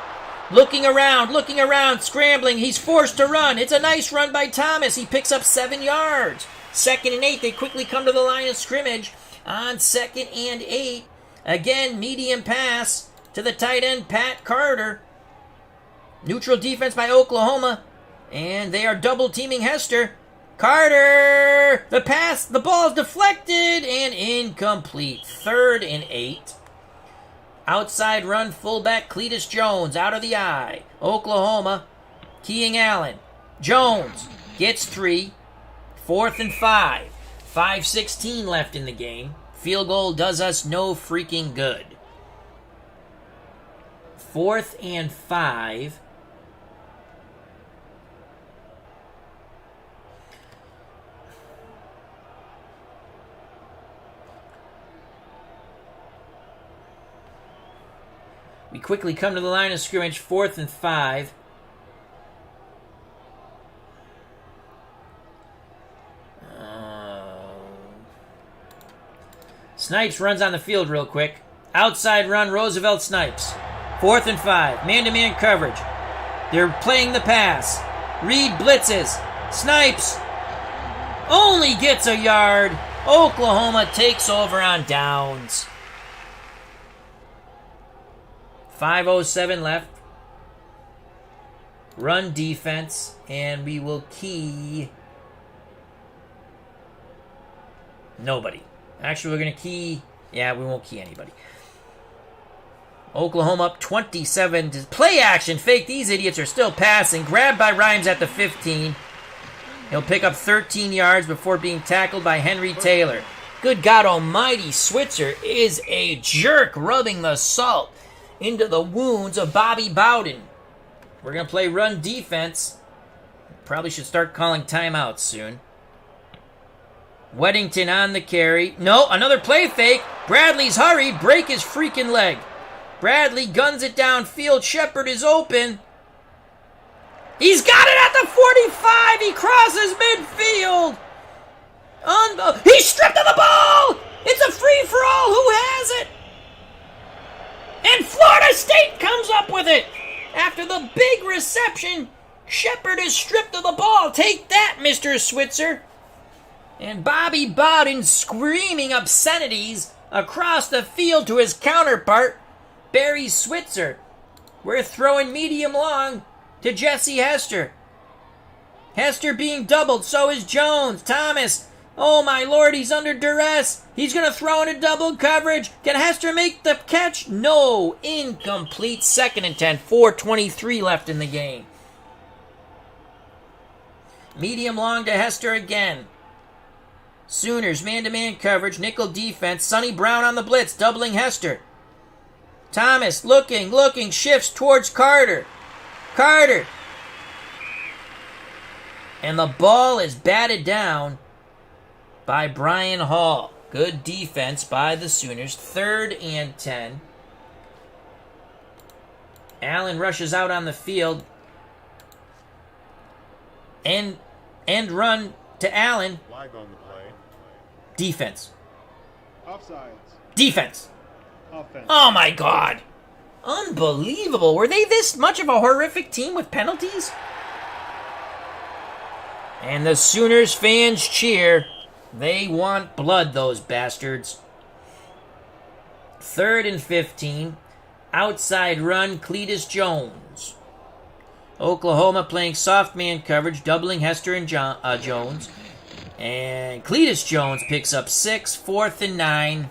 A: Looking around, scrambling. He's forced to run. It's a nice run by Thomas. He picks up 7 yards. 2nd and 8. They quickly come to the line of scrimmage on 2nd and 8. Again, medium pass to the tight end, Pat Carter. Neutral defense by Oklahoma. And they are double teaming Hester. Carter! The pass, the ball's deflected and incomplete. 3rd and 8. Outside run, fullback Cletus Jones out of the eye. Oklahoma, keying Allen. Jones gets 3. 4th and 5. 5:16 left in the game. Field goal does us no freaking good. 4th and 5. We quickly come to the line of scrimmage, 4th and 5. Snipes runs on the field real quick. Outside run, Roosevelt Snipes. 4th and 5. Man-to-man coverage. They're playing the pass. Reed blitzes. Snipes only gets a yard. Oklahoma takes over on downs. 5:07 left. Run defense, and we will key nobody. Actually, we're going to key... Yeah, we won't key anybody. Oklahoma up 27. Play action. Fake. These idiots are still passing. Grabbed by Rhymes at the 15. He'll pick up 13 yards before being tackled by Henry Taylor. Good God almighty, Switzer is a jerk, rubbing the salt into the wounds of Bobby Bowden. We're going to play run defense. Probably should start calling timeouts soon. Weddington on the carry. No, another play fake. Bradley's hurried. Break his freaking leg. Bradley guns it downfield. Shepard is open. He's got it at the 45. He crosses midfield. He's stripped of the ball. It's a free-for-all. Who has it? And Florida State comes up with it. After the big reception, Shepard is stripped of the ball. Take that, Mr. Switzer. And Bobby Bowden screaming obscenities across the field to his counterpart, Barry Switzer. We're throwing medium long to Jesse Hester. Hester being doubled, so is Jones. Thomas, oh my lord, he's under duress. He's going to throw into double coverage. Can Hester make the catch? No. Incomplete. 2nd and 10. 4:23 left in the game. Medium long to Hester again. Sooners, man-to-man coverage, nickel defense. Sonny Brown on the blitz, doubling Hester. Thomas looking, shifts towards Carter. Carter. And the ball is batted down by Brian Hall. Good defense by the Sooners. 3rd and 10. Allen rushes out on the field. End run to Allen.
B: Flag on the play.
A: Defense.
B: Offsides.
A: Defense.
B: Offense.
A: Oh my God. Unbelievable. Were they this much of a horrific team with penalties? And the Sooners fans cheer. They want blood, those bastards. 3rd and 15. Outside run, Cletus Jones. Oklahoma playing soft man coverage, doubling Hester and Jones. And Cletus Jones picks up 6, 4th and 9.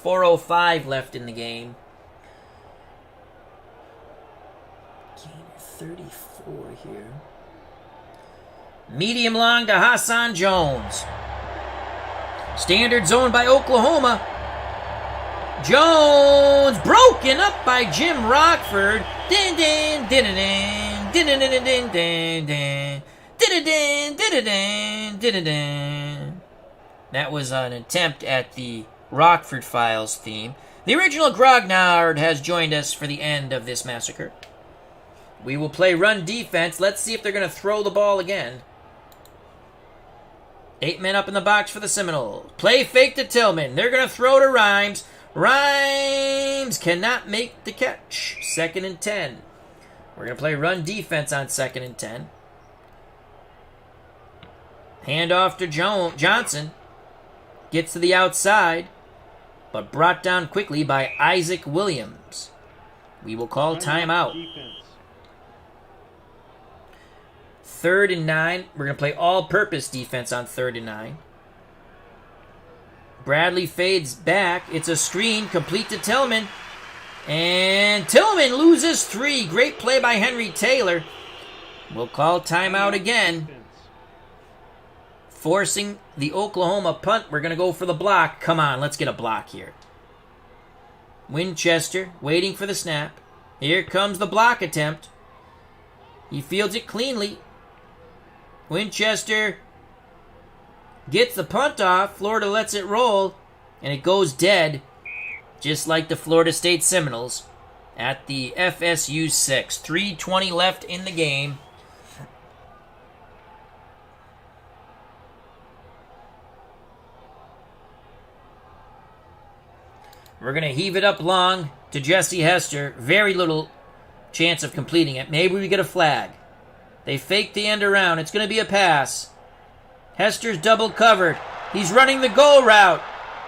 A: 4:05 left in the game. Gain of 34 here. Medium long to Hassan Jones. Standard zone by Oklahoma. Jones broken up by Jim Rockford. Din din din din din din din din din din din din din. That was an attempt at the Rockford Files theme. The original Grognard has joined us for the end of this massacre. We will play run defense. Let's see if they're going to throw the ball again. 8 men up in the box for the Seminoles. Play fake to Tillman. They're going to throw to Rhymes. Rhymes cannot make the catch. 2nd and 10. We're going to play run defense on 2nd and 10. Hand off to Johnson. Gets to the outside, but brought down quickly by Isaac Williams. We will call timeout. 3rd and 9. We're going to play all-purpose defense on 3rd and 9. Bradley fades back. It's a screen, complete to Tillman. And Tillman loses 3. Great play by Henry Taylor. We'll call timeout again. Forcing the Oklahoma punt. We're going to go for the block. Come on, let's get a block here. Winchester waiting for the snap. Here comes the block attempt. He fields it cleanly. Winchester gets the punt off. Florida lets it roll. And it goes dead. Just like the Florida State Seminoles at the FSU 6. 3:20 left in the game. We're going to heave it up long to Jesse Hester. Very little chance of completing it. Maybe we get a flag. They fake the end around. It's going to be a pass. Hester's double covered. He's running the go route.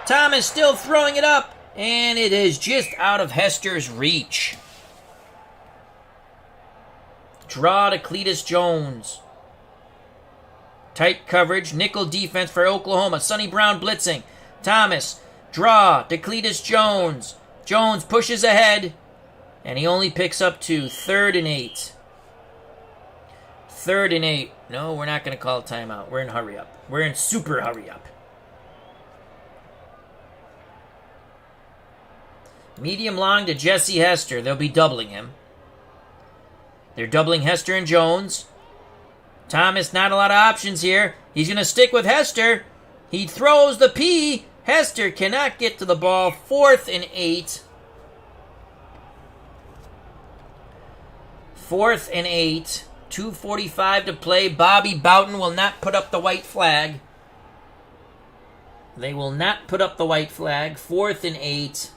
A: Thomas still throwing it up. And it is just out of Hester's reach. Draw to Cletus Jones. Tight coverage. Nickel defense for Oklahoma. Sonny Brown blitzing. Thomas. Draw to Cletus Jones. Jones pushes ahead. And he only picks up 2. 3rd and 8. 3rd and 8. No, we're not going to call a timeout. We're in hurry up. We're in super hurry up. Medium long to Jesse Hester. They'll be doubling him. They're doubling Hester and Jones. Thomas, not a lot of options here. He's going to stick with Hester. He throws the P. Hester cannot get to the ball. 4th and 8. 4th and 8. 2:45 to play. Bobby Bowden will not put up the white flag. They will not put up the white flag. 4th and 8.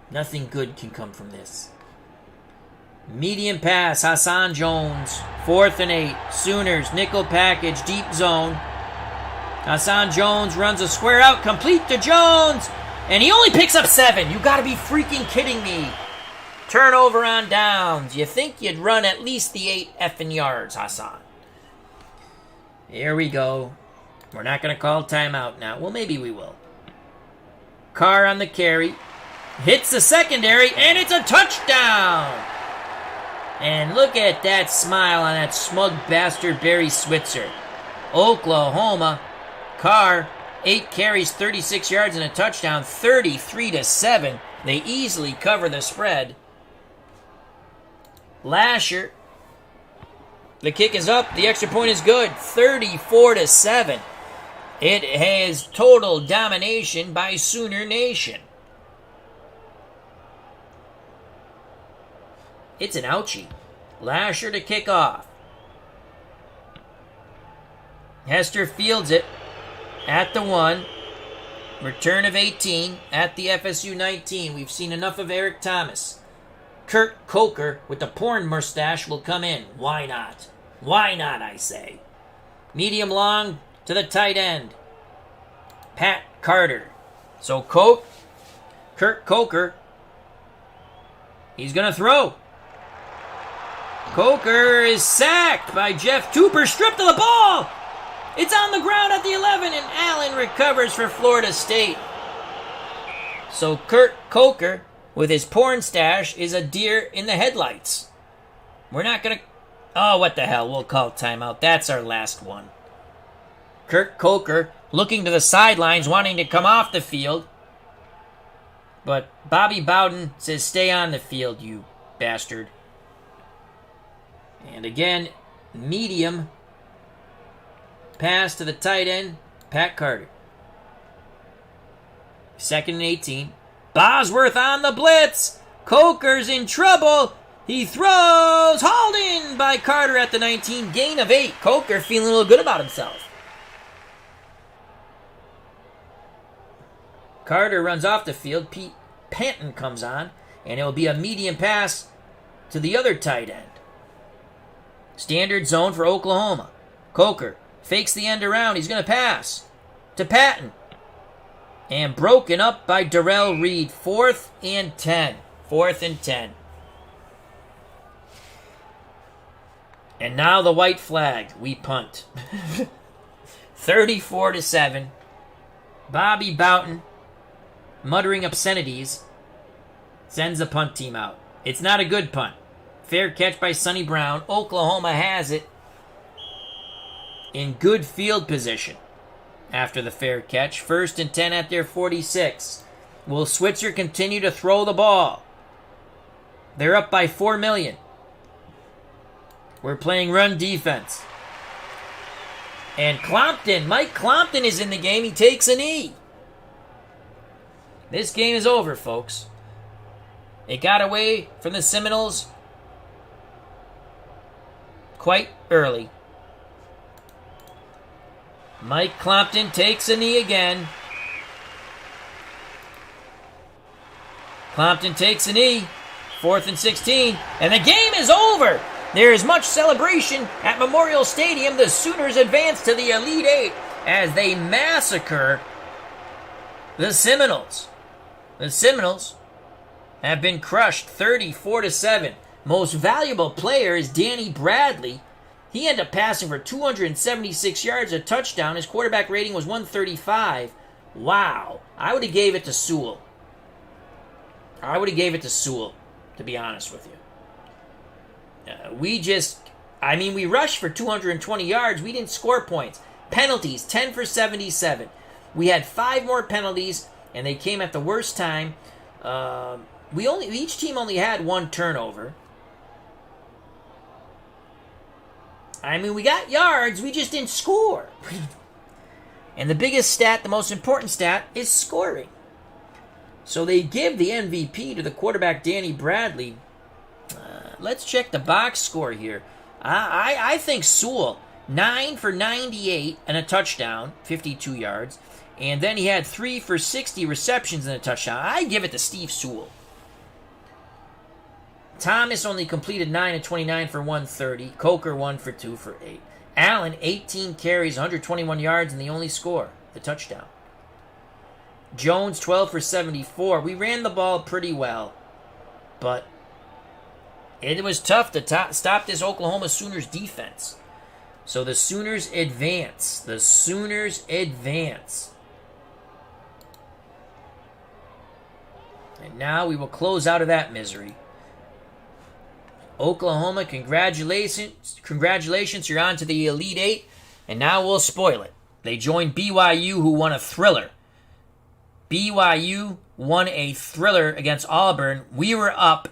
A: Nothing good can come from this. Medium pass, Hassan Jones. 4th and 8. Sooners, nickel package, deep zone. Hassan Jones runs a square out, complete to Jones. And he only picks up 7. You gotta be freaking kidding me. Turnover on downs. You think you'd run at least the 8 effing yards, Hassan. Here we go. We're not gonna call timeout now. Well, maybe we will. Carr on the carry. Hits the secondary, and it's a touchdown! And look at that smile on that smug bastard Barry Switzer. Oklahoma, Carr, 8 carries, 36 yards, and a touchdown, 33-7. They easily cover the spread. Lasher, the kick is up, the extra point is good, 34-7. It has total domination by Sooner Nation. It's an ouchie. Lasher to kick off. Hester fields it at the 1. Return of 18 at the FSU 19. We've seen enough of Eric Thomas. Kurt Coker with the porn mustache will come in. Why not? Why not, I say. Medium long to the tight end. Pat Carter. So Kurt Coker, he's going to throw. Coker is sacked by Jeff Tooper, stripped of the ball. It's on the ground at the 11, and Allen recovers for Florida State. So Kurt Coker, with his porn stash, is a deer in the headlights. We're not going to... Oh, what the hell. We'll call timeout. That's our last one. Kurt Coker looking to the sidelines, wanting to come off the field. But Bobby Bowden says, stay on the field, you bastard. And again, medium pass to the tight end, Pat Carter. 2nd and 18. Bosworth on the blitz. Coker's in trouble. He throws. Hauled in by Carter at the 19. Gain of 8. Coker feeling a little good about himself. Carter runs off the field. Pete Panton comes on. And it will be a medium pass to the other tight end. Standard zone for Oklahoma. Coker fakes the end around. He's going to pass to Patton. And broken up by Darrell Reed. 4th and 10. 4th and 10. And now the white flag. We punt. 34-7. Bobby Boughton, muttering obscenities, sends the punt team out. It's not a good punt. Fair catch by Sonny Brown. Oklahoma has it in good field position after the fair catch. 1st and 10 at their 46. Will Switzer continue to throw the ball? They're up by 4 million. We're playing run defense. And Mike Clompton is in the game. He takes a knee. This game is over, folks. It got away from the Seminoles quite early. Mike Clompton takes a knee again. Clompton takes a knee. 4th and 16. And the game is over. There is much celebration at Memorial Stadium. The Sooners advance to the Elite Eight as they massacre the Seminoles. The Seminoles have been crushed 34-7. Most valuable player is Danny Bradley. He ended up passing for 276 yards, a touchdown. His quarterback rating was 135. Wow. I would have gave it to Sewell. To be honest with you. We rushed for 220 yards. We didn't score points. Penalties, 10 for 77. We had 5 more penalties, and they came at the worst time. Each team only had 1 turnover. We got yards. We just didn't score. And the most important stat, is scoring. So they give the MVP to the quarterback, Danny Bradley. Let's check the box score here. I think Sewell, 9 for 98 and a touchdown, 52 yards. And then he had 3 for 60 receptions and a touchdown. I give it to Steve Sewell. Thomas only completed 9 of 29 for 130. Coker 1 for 2 for 8. Allen, 18 carries, 121 yards, and the only score, the touchdown. Jones, 12 for 74. We ran the ball pretty well, but it was tough to stop this Oklahoma Sooners defense. So the Sooners advance. And now we will close out of that misery. Oklahoma, congratulations, you're on to the Elite Eight, and now we'll spoil it. They joined BYU, who won a thriller. BYU won a thriller against Auburn. We were up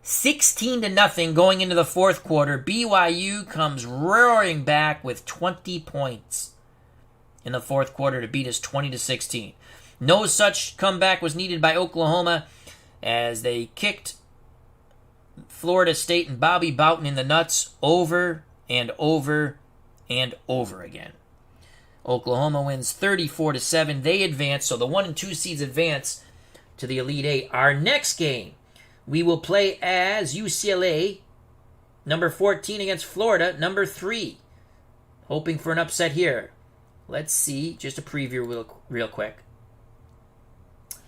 A: 16-0 going into the 4th quarter. BYU comes roaring back with 20 points in the 4th quarter to beat us 20-16. No such comeback was needed by Oklahoma as they kicked Florida State and Bobby Boughton in the nuts over and over and over again. Oklahoma wins 34-7. They advance, so the 1 and 2 seeds advance to the Elite Eight. Our next game, we will play as UCLA, number 14 against Florida, number 3. Hoping for an upset here. Let's see, just a preview real quick.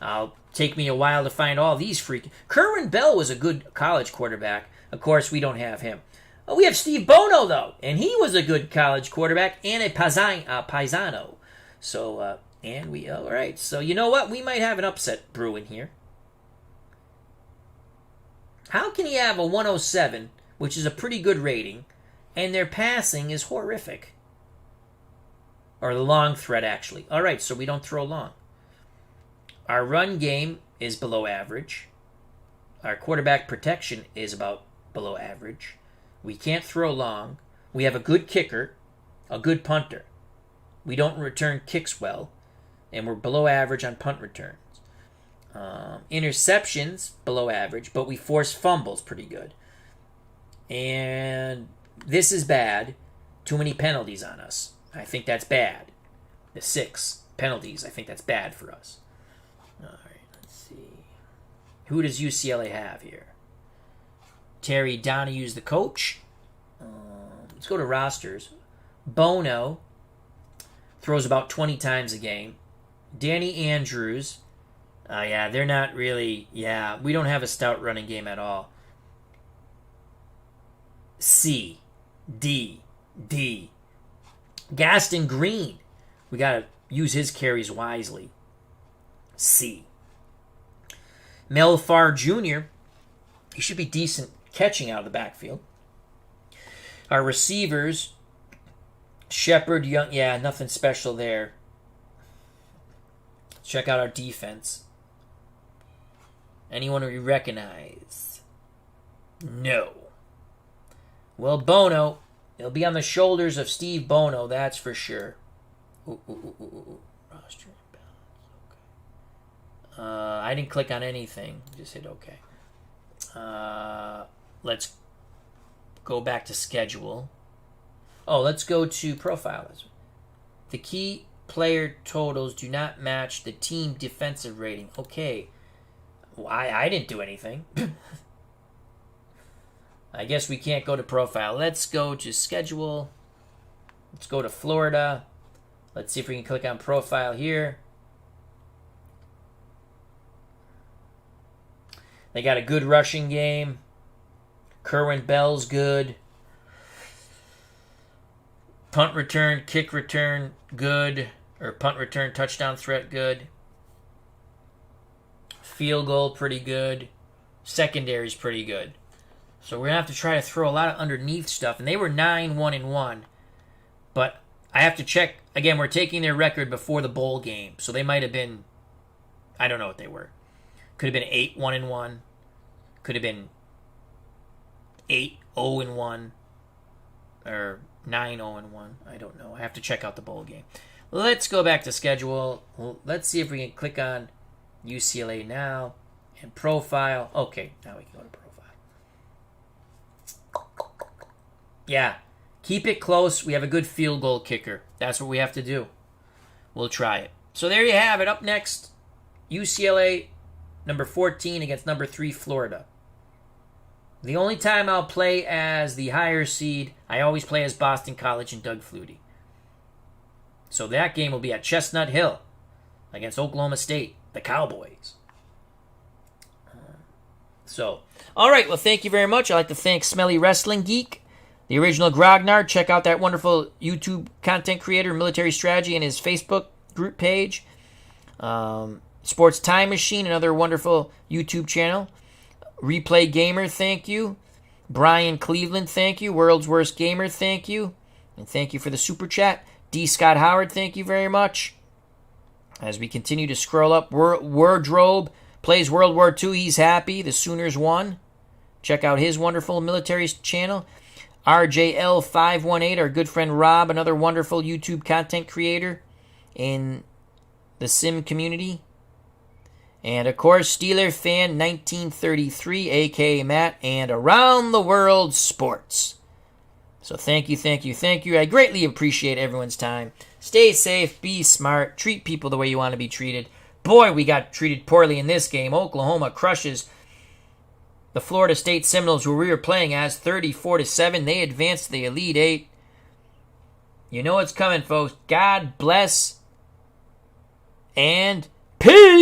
A: It'll take me a while to find all these freaking... Kerwin Bell was a good college quarterback. Of course, we don't have him. Oh, we have Steve Bono, though, and he was a good college quarterback and a paisano. So, all right. So, you know what? We might have an upset brewing here. How can you have a 107, which is a pretty good rating, and their passing is horrific? Or the long threat, actually. All right, so we don't throw long. Our run game is below average. Our quarterback protection is about below average. We can't throw long. We have a good kicker, a good punter. We don't return kicks well, and we're below average on punt returns. Interceptions, below average, but we force fumbles pretty good. And this is bad. Too many penalties on us. I think that's bad. The 6 penalties, I think that's bad for us. All right, let's see. Who does UCLA have here? Terry Donahue's the coach. Let's go to rosters. Bono throws about 20 times a game. Danny Andrews. They're not really... we don't have a stout running game at all. C. D. Gaston Green. We got to use his carries wisely. C. Mel Farr Jr. He should be decent catching out of the backfield. Our receivers, Shepard, Young, yeah, nothing special there. Check out our defense. Anyone we recognize? No. Well, Bono, he'll be on the shoulders of Steve Bono, that's for sure. Roster imbalance. Okay. I didn't click on anything. Just hit OK. Let's go back to schedule. Oh, let's go to profile. The key player totals do not match the team defensive rating. Okay. Well, I didn't do anything. I guess we can't go to profile. Let's go to schedule. Let's go to Florida. Let's see if we can click on profile here. They got a good rushing game. Kerwin Bell's good. Punt return, kick return, good. Or punt return, touchdown threat, good. Field goal, pretty good. Secondary's pretty good. So we're going to have to try to throw a lot of underneath stuff. And they were 9-1-1. But I have to check. Again, we're taking their record before the bowl game. So they might have been, I don't know what they were. Could have been 8-1-1. Could have been 8-0-1. Or 9-0-1. I don't know. I have to check out the bowl game. Let's go back to schedule. Let's see if we can click on UCLA now. And profile. Okay, now we can go to profile. Yeah, keep it close. We have a good field goal kicker. That's what we have to do. We'll try it. So there you have it. Up next, UCLA, number 14 against number 3, Florida. The only time I'll play as the higher seed, I always play as Boston College and Doug Flutie. So that game will be at Chestnut Hill against Oklahoma State, the Cowboys. All right, well, thank you very much. I'd like to thank Smelly Wrestling Geek, the original Grognard. Check out that wonderful YouTube content creator, Military Strategy, and his Facebook group page. Sports Time Machine, another wonderful YouTube channel. Replay Gamer, thank you. Brian Cleveland, thank you. World's Worst Gamer, thank you. And thank you for the super chat. D. Scott Howard, thank you very much. As we continue to scroll up, Wardrobe plays World War II. He's happy. The Sooners won. Check out his wonderful military channel. RJL518, our good friend Rob, another wonderful YouTube content creator in the sim community. And, of course, Steeler Fan 1933, a.k.a. Matt, and Around the World Sports. So thank you. I greatly appreciate everyone's time. Stay safe, be smart, treat people the way you want to be treated. Boy, we got treated poorly in this game. Oklahoma crushes the Florida State Seminoles, who we were playing as, 34-7. They advanced to the Elite Eight. You know what's coming, folks. God bless and peace.